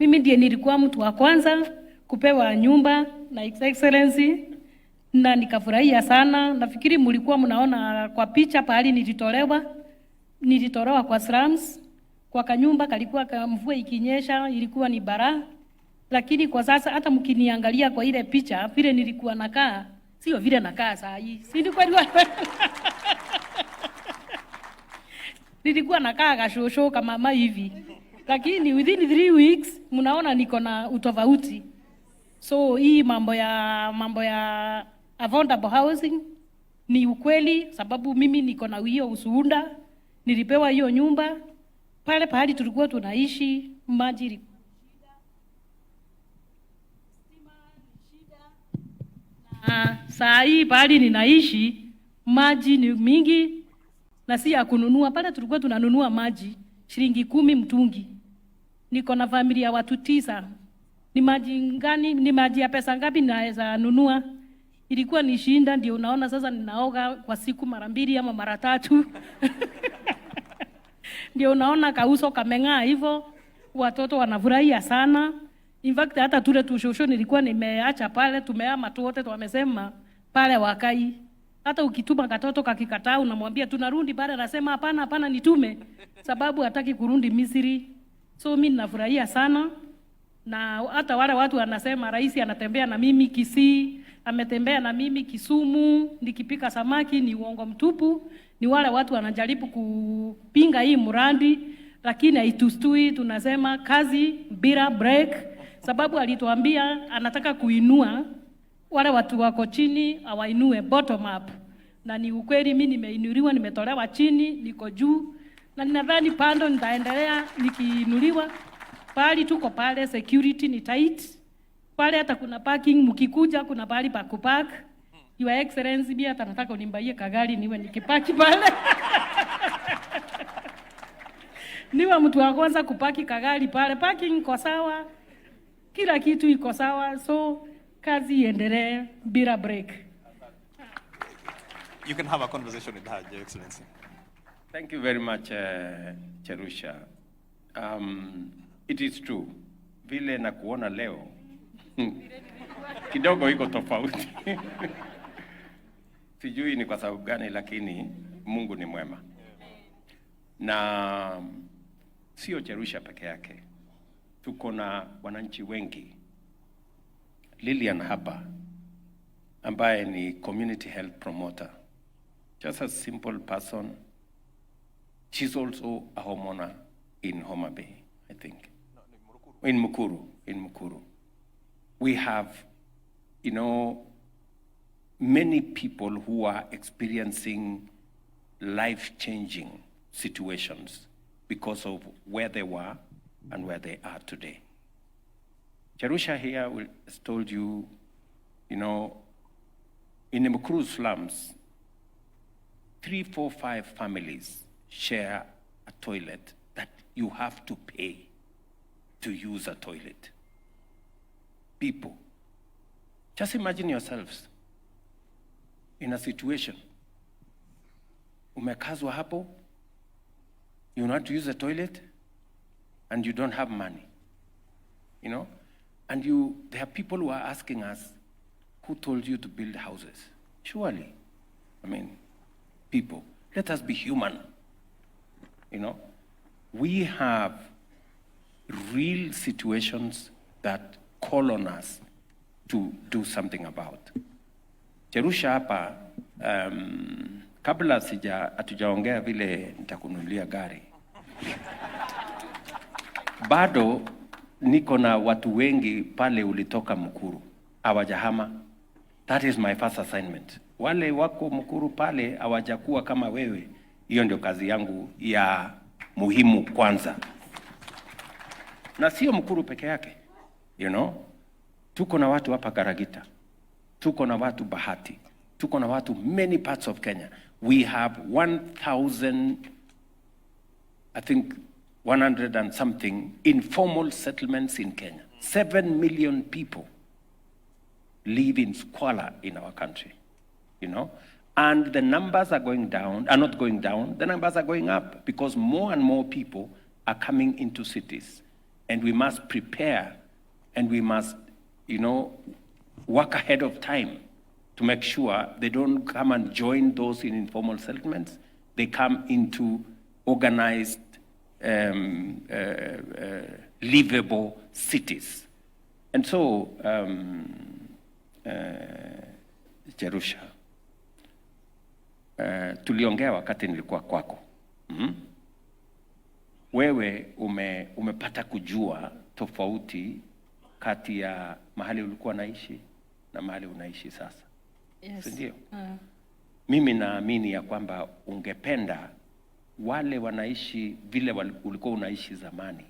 Mimi ndiye nilikuwa mtu wa kwanza kupewa nyumba na His Excellency na nikafurahia sana. Nafikiri mlikuwa mnaona kwa picha pahali nilitolewa kwa slums. Kwa kanyumba kalikuwa mvua ikinyesha ilikuwa ni bara. Lakini kwa sasa hata mkiniangalia kwa ile picha vile nilikuwa nakaa sio vile nakaa saa hii. Si ni kweli? Nilikuwa nakaa kashosho kama mama hivi. Lakini within 3 weeks mnaona niko na utofauti. So hii mambo ya affordable housing ni ukweli sababu mimi niko na hiyo ushuhuda. Nilipewa hiyo nyumba pale pahali tulikuwa tunaishi maji saa hii pahali ninaishi maji ni mingi na si ya kununua. Pale tulikuwa tunanunua maji shilingi 10 mtungi. Niko na familia watu 9. Ni maji ya pesa ngapi naweza nunua? Ilikuwa ni shinda, ndio unaona sasa ninaoga kwa siku mara 2 ama mara 3. Ndio unaona kauso kameng'aa hivyo. Watoto wanafurahia sana. In fact hata tule tushosho nilikuwa nimeacha pale, tumehama tu wote wamesema pale wakai. Hata ukituma katoto kakikataa unamwambia tunarudi pale, anasema hapana nitume sababu hataki kurudi Misri. So mimi ninafurahia sana. Na hata wale watu wanasema rais anatembea na mimi Kisii, ametembea na mimi Kisumu, nikipika samaki ni uongo mtupu. Ni wale watu wanajaribu kupinga hii mradi lakini haitustui. Tunasema kazi bila break sababu alituambia anataka kuinua wale watu wako chini awainue bottom up. Na ni ukweli mimi nimeinuliwa, nimetolewa chini, niko juu. Na ninadhani pando nitaendelea nikiinuliwa. Pahali tuko pale security ni tight. Pale hata kuna parking mkikuja kuna pahali pa kupark. Your Excellency pia hata nataka unimbaie kagari niwe nikipaki pale. Niwe mtu wa kwanza kupaki kagari pale. Parking iko sawa. Kila kitu iko sawa. So kazi iendelee bila break. You can have a conversation with her, Your Excellency. Thank you very much, Jerusha. It is true. Vile na kuona leo kidogo iko tofauti. Sijui ni kwa sababu gani lakini Mungu ni mwema. Na sio Jerusha peke yake. Tuko na wananchi wengi. Lilian hapa ambaye ni community health promoter. Just a simple person. She's also a homeowner in Homa Bay, I think. In Mukuru. We have, many people who are experiencing life-changing situations because of where they were and where they are today. Jerusha here has told you, in the Mukuru slums, 3, 4, 5 families share a toilet that you have to pay to use a toilet. People, just imagine yourselves in a situation. Umekazwa hapo, you want to use a toilet, and you don't have money, And there are people who are asking us, who told you to build houses? Surely, people, let us be human. We have real situations that call on us to do something about. Jerusha hapa, kabla hatujaongea vile nitakununulia gari. Bado niko na watu wengi pale ulitoka Mukuru, hawajahama. That is my first assignment. Wale wako Mukuru pale hawajakuwa kama wewe. Hiyo ndio kazi yangu ya muhimu kwanza. Na sio Mukuru peke yake. Tuko na watu hapa Karagita. Tuko na watu Bahati. Tuko na watu many parts of Kenya. We have 1,000, I think 100 and something informal settlements in Kenya. 7 million people live in squalor in our country, And the numbers are not going down, the numbers are going up because more and more people are coming into cities. And we must prepare and we must, work ahead of time to make sure they don't come and join those in informal settlements. They come into organized, livable cities. And so, Jerusha, tuliongea wakati nilikuwa kwako. Wewe umepata kujua tofauti kati ya mahali ulikuwa naishi na mahali unaishi sasa. Yes. Ndio? Mimi naamini ya kwamba ungependa wale wanaishi vile ulikuwa unaishi zamani,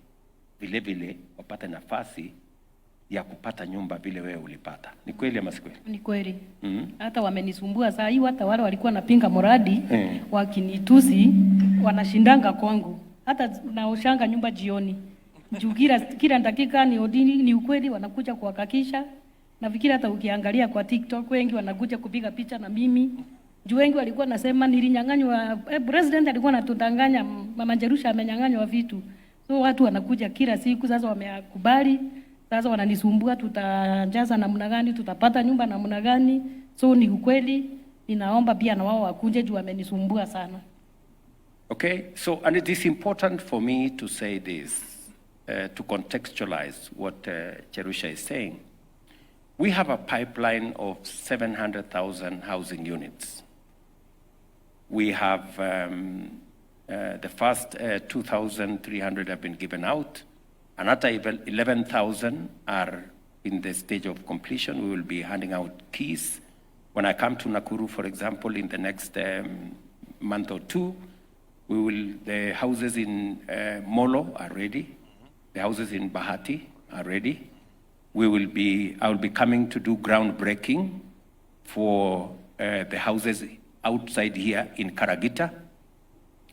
vile vile wapate nafasi ya kupata nyumba vile wewe ulipata. Ni kweli ama si kweli? Ni kweli. Hata wamenisumbua saa hii, hata wale walikuwa napinga mradi wakinitusi wanashindanga kwangu. Hata naoshanga nyumba jioni. Juu kila dakika ni ukweli wanakuja kuhakikisha. Nafikiri hata ukiangalia kwa TikTok wengi wanakuja kupiga picha na mimi. Juu wengi walikuwa nasema nilinyang'anywa, president alikuwa anatudanganya, Mama Jerusha amenyang'anywa vitu. So watu wanakuja kila siku, sasa wamekubali. Sasa wananisumbua, tutajaza namna gani, tutapata nyumba namna gani. So ni ukweli, ninaomba pia na wao wakuje juu wamenisumbua sana. Okay, so and it is important for me to say this, to contextualize what Jerusha is saying. We have a pipeline of 700,000 housing units. We have the first 2,300 have been given out. Another 11,000 are in the stage of completion. We will be handing out keys. When I come to Nakuru, for example, in the next month or two, the houses in Molo are ready. The houses in Bahati are ready. I will be coming to do groundbreaking for the houses outside here in Karagita,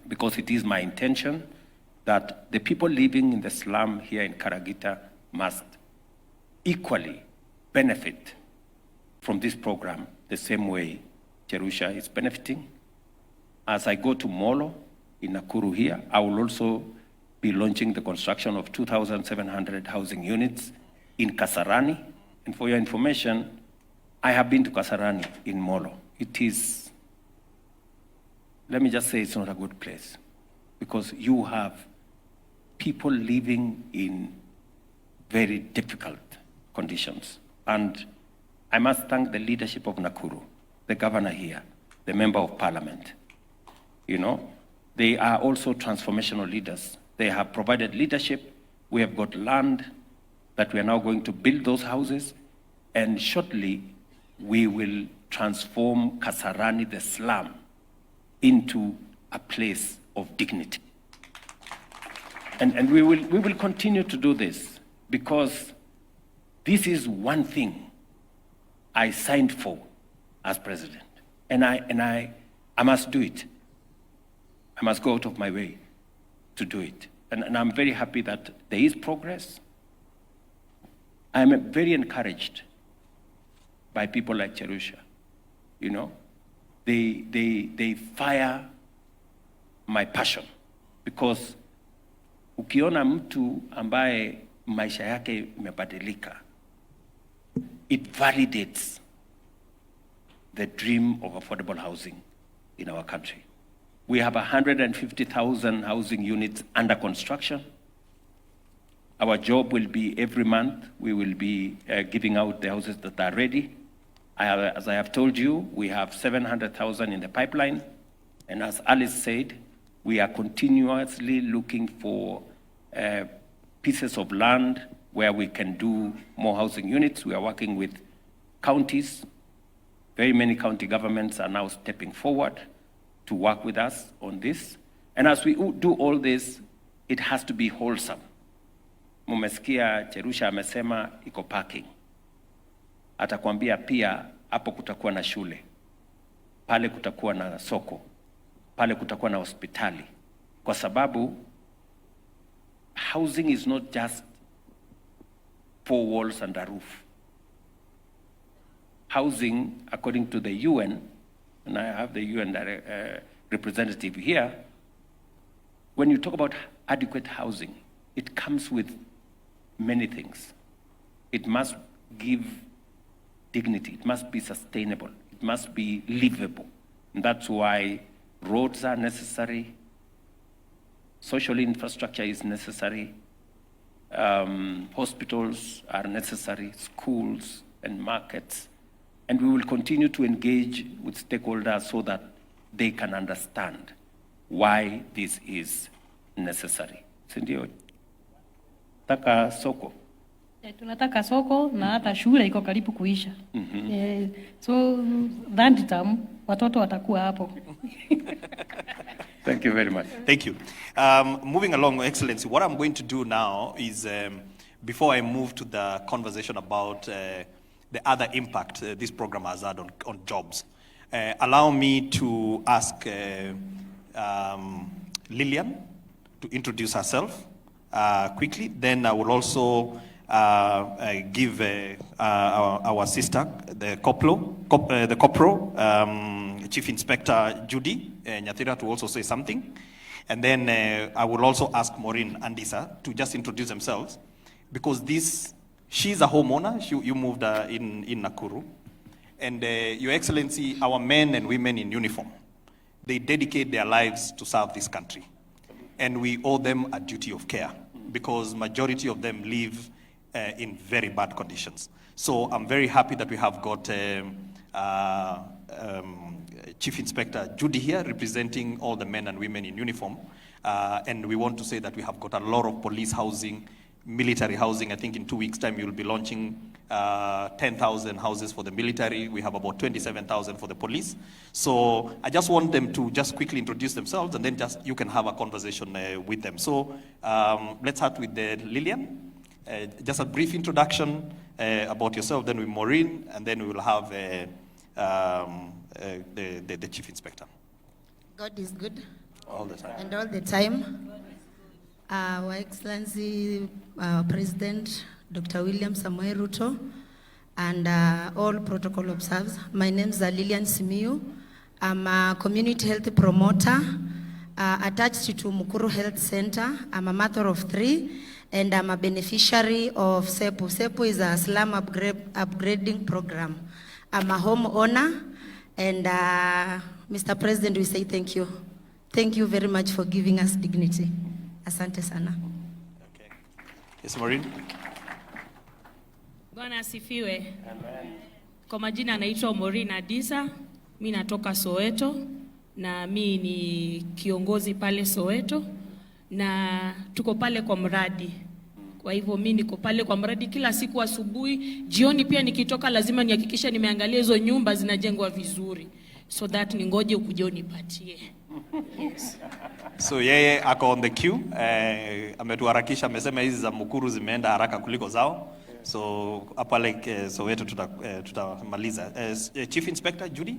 because it is my intention that the people living in the slum here in Karagita must equally benefit from this program the same way Jerusha is benefiting. As I go to Molo in Nakuru here, I will also be launching the construction of 2,700 housing units in Kasarani. And for your information, I have been to Kasarani in Molo. It is, let me just say, it's not a good place, because you have people living in very difficult conditions. And I must thank the leadership of Nakuru, the governor here, the member of parliament. They are also transformational leaders. They have provided leadership. We have got land that we are now going to build those houses, and shortly we will transform Kasarani, the slum, into a place of dignity. And we will continue to do this, because this is one thing I signed for as president, and I must do it. I must go out of my way to do it. And I'm very happy that there is progress. I'm very encouraged by people like Jerusha. They fire my passion, because ukiona mtu ambaye maisha yake imebadilika, it validates the dream of affordable housing in our country. We have 150,000 housing units under construction. Our job will be every month, we will be giving out the houses that are ready. As I have told you, we have 700,000 in the pipeline. And as Alice said, we are continuously looking for pieces of land where we can do more housing units. We are working with counties. Very many county governments are now stepping forward to work with us on this. And as we do all this, it has to be wholesome. Mumesikia Jerusha amesema iko parking. Atakwambia pia hapo kutakuwa na shule, pale kutakuwa na soko, pale kutakuwa na hospitali. Kwa sababu housing is not just 4 walls and a roof. Housing, according to the UN, and I have the UN representative here, when you talk about adequate housing, it comes with many things. It must give dignity, it must be sustainable, it must be livable. And that's why roads are necessary, social infrastructure is necessary, hospitals are necessary, schools and markets. And we will continue to engage with stakeholders so that they can understand why this is necessary. Sindio? Taka soko. Tunataka soko na hata shule iko karibu kuisha. So that term watoto watakuwa hapo. Thank you very much. Thank you. Moving along, Excellency, what I'm going to do now is, before I move to the conversation about the other impact this program has had on jobs, allow me to ask Lillian to introduce herself quickly. Then I will also give our sister, the Corporal, Chief Inspector Judy Nyathira, to also say something. And then I will also ask Maureen and Lisa to just introduce themselves, because she's a homeowner. You moved in Nakuru. And Your Excellency, our men and women in uniform, they dedicate their lives to serve this country. And we owe them a duty of care, because majority of them live in very bad conditions. So I'm very happy that we have got Chief Inspector Judy here representing all the men and women in uniform. And we want to say that we have got a lot of police housing, military housing. I think in 2 weeks' time, you'll be launching 10,000 houses for the military. We have about 27,000 for the police. So I just want them to just quickly introduce themselves, and then just you can have a conversation with them. So let's start with Lillian. Just a brief introduction about yourself, then with Maureen, and then we will have the Chief Inspector. God is good. All the time. And all the time. Our Excellency President Dr. William Samoei Ruto, and all protocol observers. My name is Lillian Simiyu. I'm a community health promoter attached to Mukuru Health Center. I'm a mother of 3, and I'm a beneficiary of SEPU. SEPU is a slum upgrading program. I'm a homeowner, and Mr. President, we say thank you. Thank you very much for giving us dignity. Asante sana. Okay. Yes, Maureen. Bwana asifiwe. Amen. Kwa majina naitwa Maureen Adisa, mimi natoka Soweto na mimi ni kiongozi pale Soweto na tuko pale kwa mradi. Kwa hivyo mimi niko pale kwa mradi kila siku asubuhi, jioni pia nikitoka lazima nihakikisha nimeangalia hizo nyumba zinajengwa vizuri, so that ningoje ukuje unipatie. Yes. So yeye ako on the queue, ametuharakisha, amesema hizi za Mukuru zimeenda haraka kuliko zao. So hapa like Soweto tutamaliza. Chief Inspector Judy.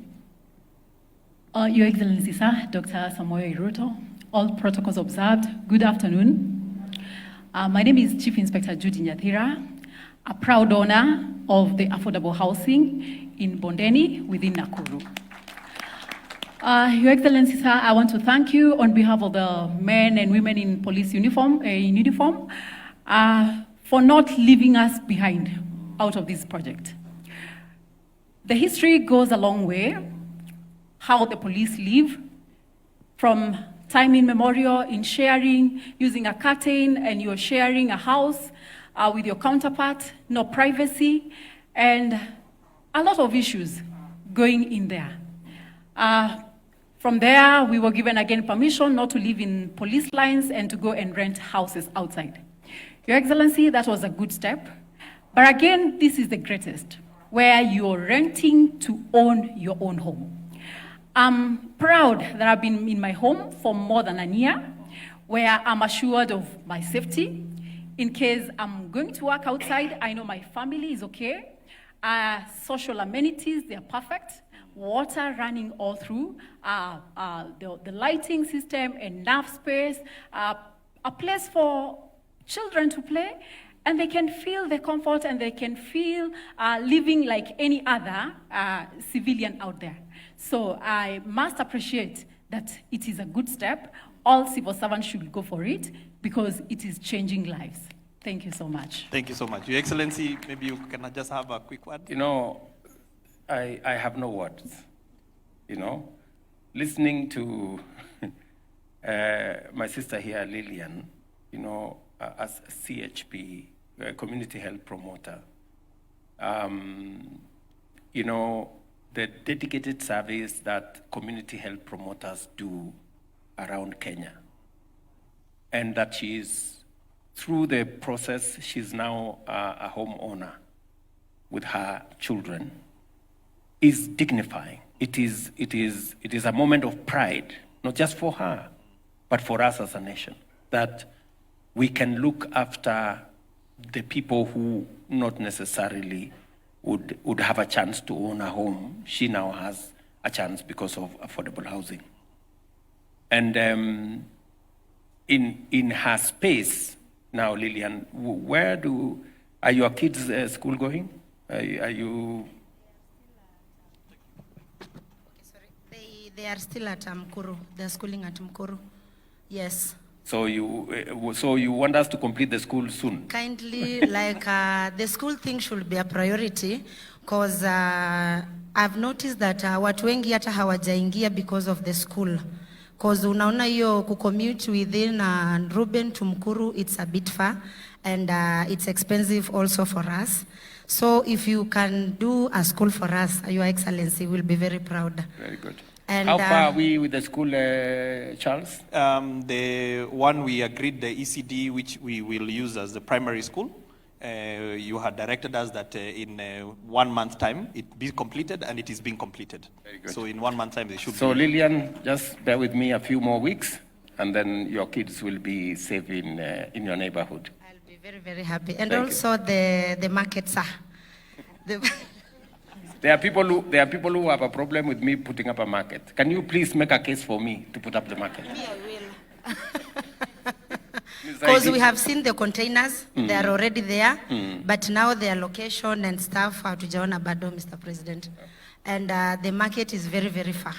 Your Excellency, sir, Dr. Samoei Ruto, all protocols observed. Good afternoon. My name is Chief Inspector Judy Nyathira, a proud owner of the affordable housing in Bondeni within Nakuru. Your Excellency, sir, I want to thank you on behalf of the men and women in police uniform, for not leaving us behind out of this project. The history goes a long way, how the police live, from time immemorial in sharing, using a curtain, and you're sharing a house with your counterpart, no privacy, and a lot of issues going in there. From there, we were given again permission not to live in police lines and to go and rent houses outside. Your Excellency, that was a good step. But again, this is the greatest, where you're renting to own your own home. I'm proud that I've been in my home for more than a year, where I'm assured of my safety. In case I'm going to work outside, I know my family is okay. Social amenities, they're perfect. Water running all through, the lighting system, enough space, a place for children to play, and they can feel the comfort and they can feel living like any other civilian out there. So I must appreciate that it is a good step. All civil servants should go for it because it is changing lives. Thank you so much. Thank you so much. Your Excellency, maybe you can just have a quick word. You know, I have no words. You know, listening to my sister here, Lillian, you know, as a CHP, a community health promoter, you know, the dedicated service that community health promoters do around Kenya, and that through the process, she's now a homeowner with her children, is dignifying. It is a moment of pride, not just for her, but for us as a nation, that we can look after the people who not necessarily would have a chance to own a home. She now has a chance because of affordable housing. And in her space now, Lillian, where are your kids school going? Are you? They are still at Mkuru. They're schooling at Mkuru. Yes. So you want us to complete the school soon? Kindly, like the school thing should be a priority, because I've noticed that watu wengi hata hawajaingia because of the school. Because unaona hiyo kucommute within Ruben to Mkuru, it's a bit far, and it's expensive also for us. So if you can do a school for us, Your Excellency, we'll be very proud. Very good. And how far are we with the school, Charles? The one we agreed, the ECD, which we will use as the primary school, you had directed us that in 1 month time it be completed, and it is being completed. Very good. So in 1 month time they should So be. Lillian, just bear with me a few more weeks, and then your kids will be safe in your neighborhood. I'll be very, very happy. And Thank also the market, sir. There are people who have a problem with me putting up a market. Can you please make a case for me to put up the market? Me, I will. Because we have seen the containers, they are already there, but now their location and stuff, hatujaona bado, Mr. President. And the market is very, very far.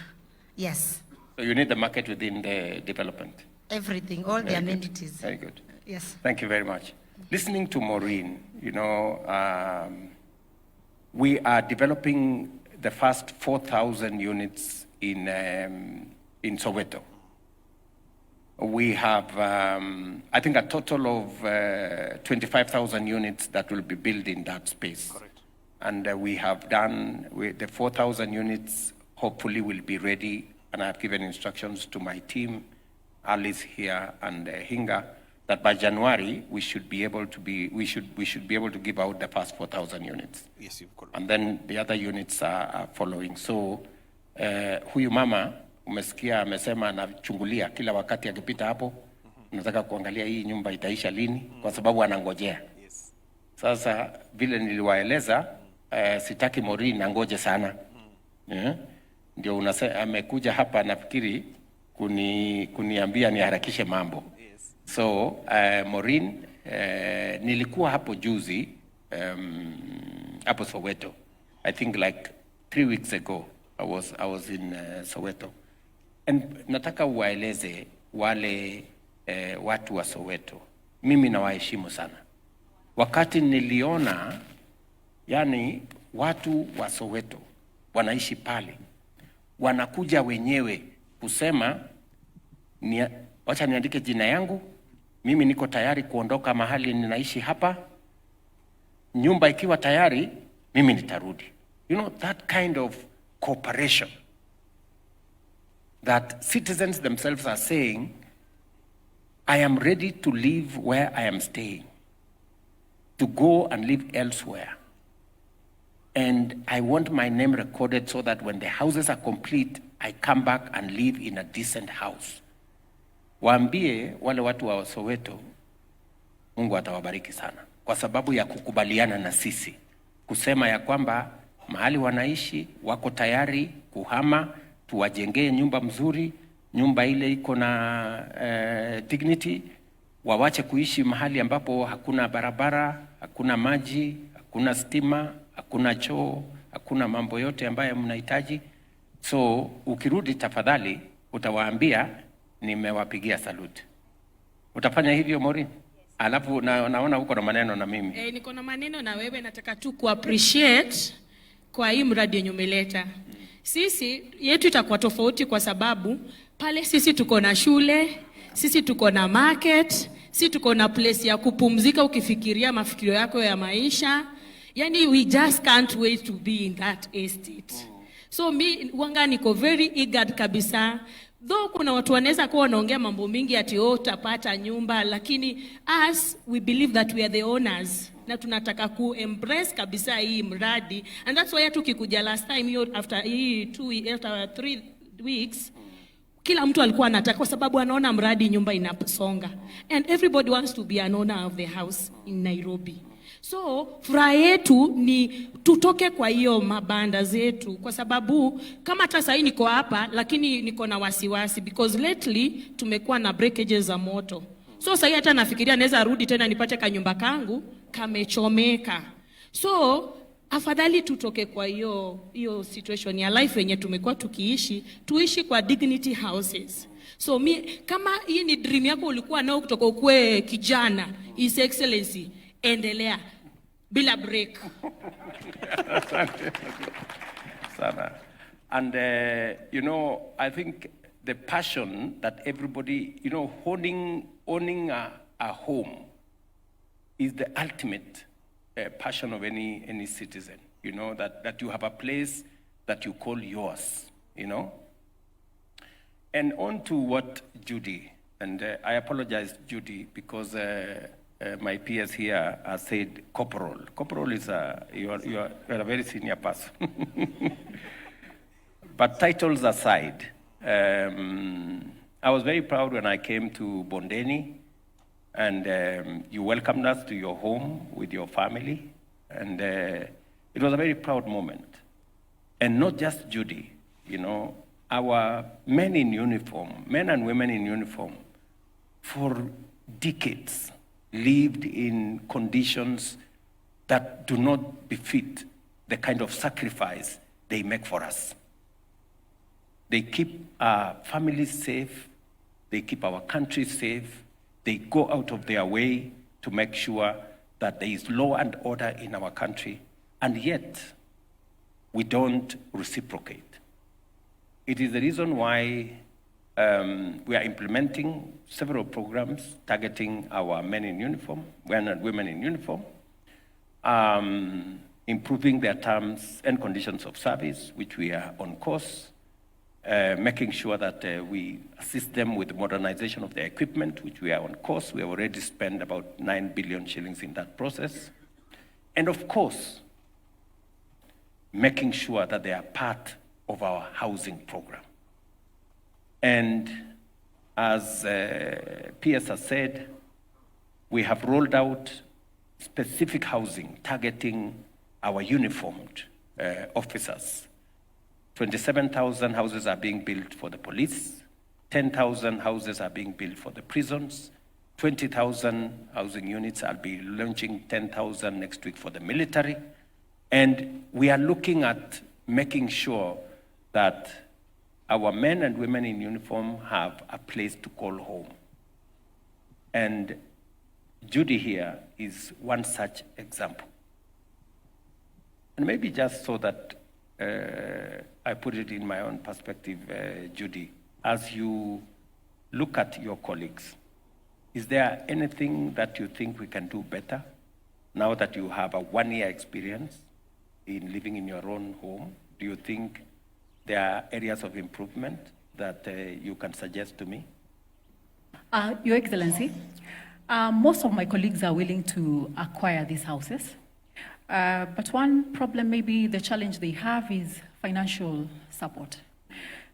Yes. So you need the market within the development. Everything, all the amenities. Very good. Yes. Thank you very much. Listening to Maureen, you know, we are developing the first 4,000 units in Soweto. We have, I think, a total of 25,000 units that will be built in that space. Correct. And we have done, the 4,000 units hopefully will be ready, and I've given instructions to my team, Alice here and Hinga, that by January we should be able to give out the first 4,000 units. Yes, you've got it. And then the other units are following. So huyu mama umesikia amesema anachungulia kila wakati akipita hapo, nataka kuangalia hii nyumba itaisha lini, kwa sababu anangojea. Yes. Sasa vile niliwaeleza, sitaki Maureen angoje sana. Ndio amekuja hapa nafikiri kuniambia niharakishe mambo. So Maureen, nilikuwa hapo juzi hapo Soweto. I think like 3 weeks ago I was in Soweto. And nataka uwaeleze wale watu wa Soweto. Mimi nawaheshimu sana. Wakati niliona yani watu wa Soweto wanaishi pale, wanakuja wenyewe kusema wacha niandike jina yangu, mimi niko tayari kuondoka mahali ninaishi hapa, nyumba ikiwa tayari mimi nitarudi. You know, that kind of cooperation that citizens themselves are saying, I am ready to live where I am staying, to go and live elsewhere. And I want my name recorded so that when the houses are complete, I come back and live in a decent house. Waambie wale watu wa Soweto, Mungu atawabariki sana, kwa sababu ya kukubaliana na sisi, kusema ya kwamba mahali wanaishi wako tayari kuhama, tuwajengee nyumba mzuri, nyumba ile iko na dignity, wawache kuishi mahali ambapo hakuna barabara, hakuna maji, hakuna stima, hakuna choo, hakuna mambo yote ambayo mnahitaji. So ukirudi tafadhali utawaambia nimewapigia salute. Utafanya hivyo Maureen? Alafu naona uko na maneno na mimi. Niko na maneno na wewe, nataka tu kuappreciate kwa hii mradi yenye umeleta. Sisi yetu itakuwa tofauti kwa sababu pale sisi tuko na shule, sisi tuko na market, sisi tuko na place ya kupumzika ukifikiria mafikirio yako ya maisha. Yani we just can't wait to be in that estate. So mi wanga niko very eager kabisa. Though kuna watu wanaweza kuwa wanaongea mambo mingi ati utapata nyumba, lakini us we believe that we are the owners na tunataka ku embrace kabisa hii mradi, and that's why tukikuja last time after 3 weeks kila mtu alikuwa anataka, kwa sababu anaona mradi nyumba inasonga, and everybody wants to be an owner of the house in Nairobi. So furaha yetu ni tutoke kwa hiyo mabanda zetu, kwa sababu kama hata sasa niko hapa lakini niko na wasiwasi because lately tumekuwa na breakages za moto. So sasa hata nafikiria naweza rudi tena nipate kanyumba kangu kamechomeka. So afadhali tutoke kwa hiyo situation ya life yenye tumekuwa tuishi kwa dignity houses. So kama hii ni dream yako ulikuwa nao kutoka ukue kijana, His Excellency, endelea bila break. Sana. And you know, I think the passion that everybody, you know, owning a home is the ultimate passion of any citizen. You know, that you have a place that you call yours, you know. And on to what Judy, and I apologize, Judy, because my peers here have said corporal. Corporal is you are a very senior person. But titles aside, I was very proud when I came to Bondeni, and you welcomed us to your home with your family, and it was a very proud moment. And not just Judy, you know, our men in uniform, men and women in uniform, for decades lived in conditions that do not befit the kind of sacrifice they make for us. They keep our families safe, they keep our country safe, they go out of their way to make sure that there is law and order in our country, and yet we don't reciprocate. It is the reason why we are implementing several programs targeting our men in uniform, men and women in uniform, improving their terms and conditions of service, which we are on course, making sure that we assist them with the modernization of their equipment, which we are on course. We have already spent about 9 billion shillings in that process. And of course, making sure that they are part of our housing program. And as PS has said, we have rolled out specific housing targeting our uniformed officers. 27,000 houses are being built for the police, 10,000 houses are being built for the prisons, 20,000 housing units. I'll be launching 10,000 next week for the military. And we are looking at making sure that our men and women in uniform have a place to call home. And Judy here is one such example. And maybe just so that I put it in my own perspective, Judy, as you look at your colleagues, is there anything that you think we can do better now that you have a 1-year experience in living in your own home? Do you think there are areas of improvement that you can suggest to me? Your Excellency, most of my colleagues are willing to acquire these houses. But one problem, maybe the challenge they have is financial support.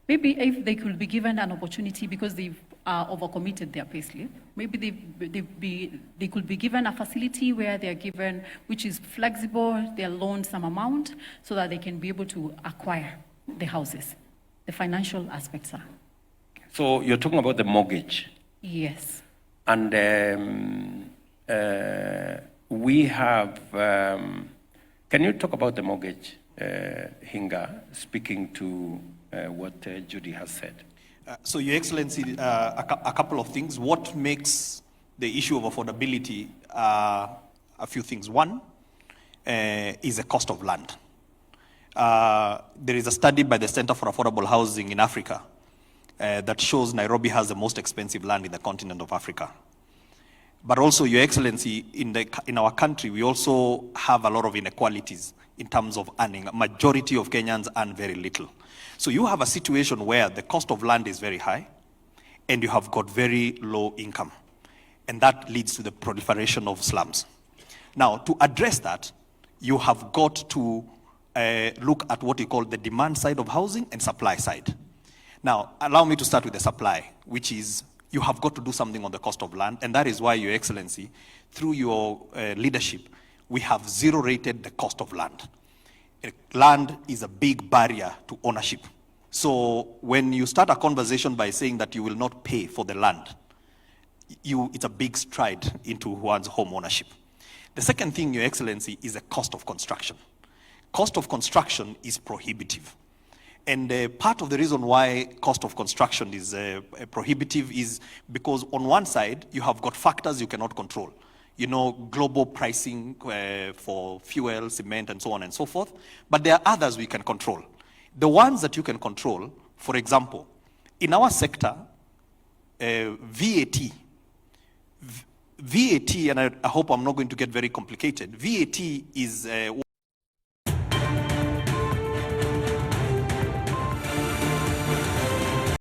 Maybe if they could be given an opportunity because they've overcommitted their payslip, maybe they could be given a facility where they're given, which is flexible, they're loaned some amount so that they can be able to acquire the houses. The financial aspects are. So you're talking about the mortgage? Yes. And we have, can you talk about the mortgage, Hinga, speaking to what Judy has said. So, Your Excellency, a couple of things. What makes the issue of affordability a few things? One is the cost of land. There is a study by the Center for Affordable Housing in Africa that shows Nairobi has the most expensive land in the continent of Africa. But also, Your Excellency, in our country, we also have a lot of inequalities in terms of earning. A majority of Kenyans earn very little. So you have a situation where the cost of land is very high and you have got very low income. And that leads to the proliferation of slums. Now, to address that, you have got to look at what you call the demand side of housing and supply side. Now, allow me to start with the supply, which is you have got to do something on the cost of land, and that is why, Your Excellency, through your leadership, we have zero-rated the cost of land. Land is a big barrier to ownership. So when you start a conversation by saying that you will not pay for the land, it's a big stride into one's home ownership. The second thing, Your Excellency, is the cost of construction. Cost of construction is prohibitive. And part of the reason why cost of construction is prohibitive is because on one side, you have got factors you cannot control. You know, global pricing for fuel, cement, and so on and so forth. But there are others we can control. The ones that you can control, for example, in our sector, VAT, and I hope I'm not going to get very complicated, VAT is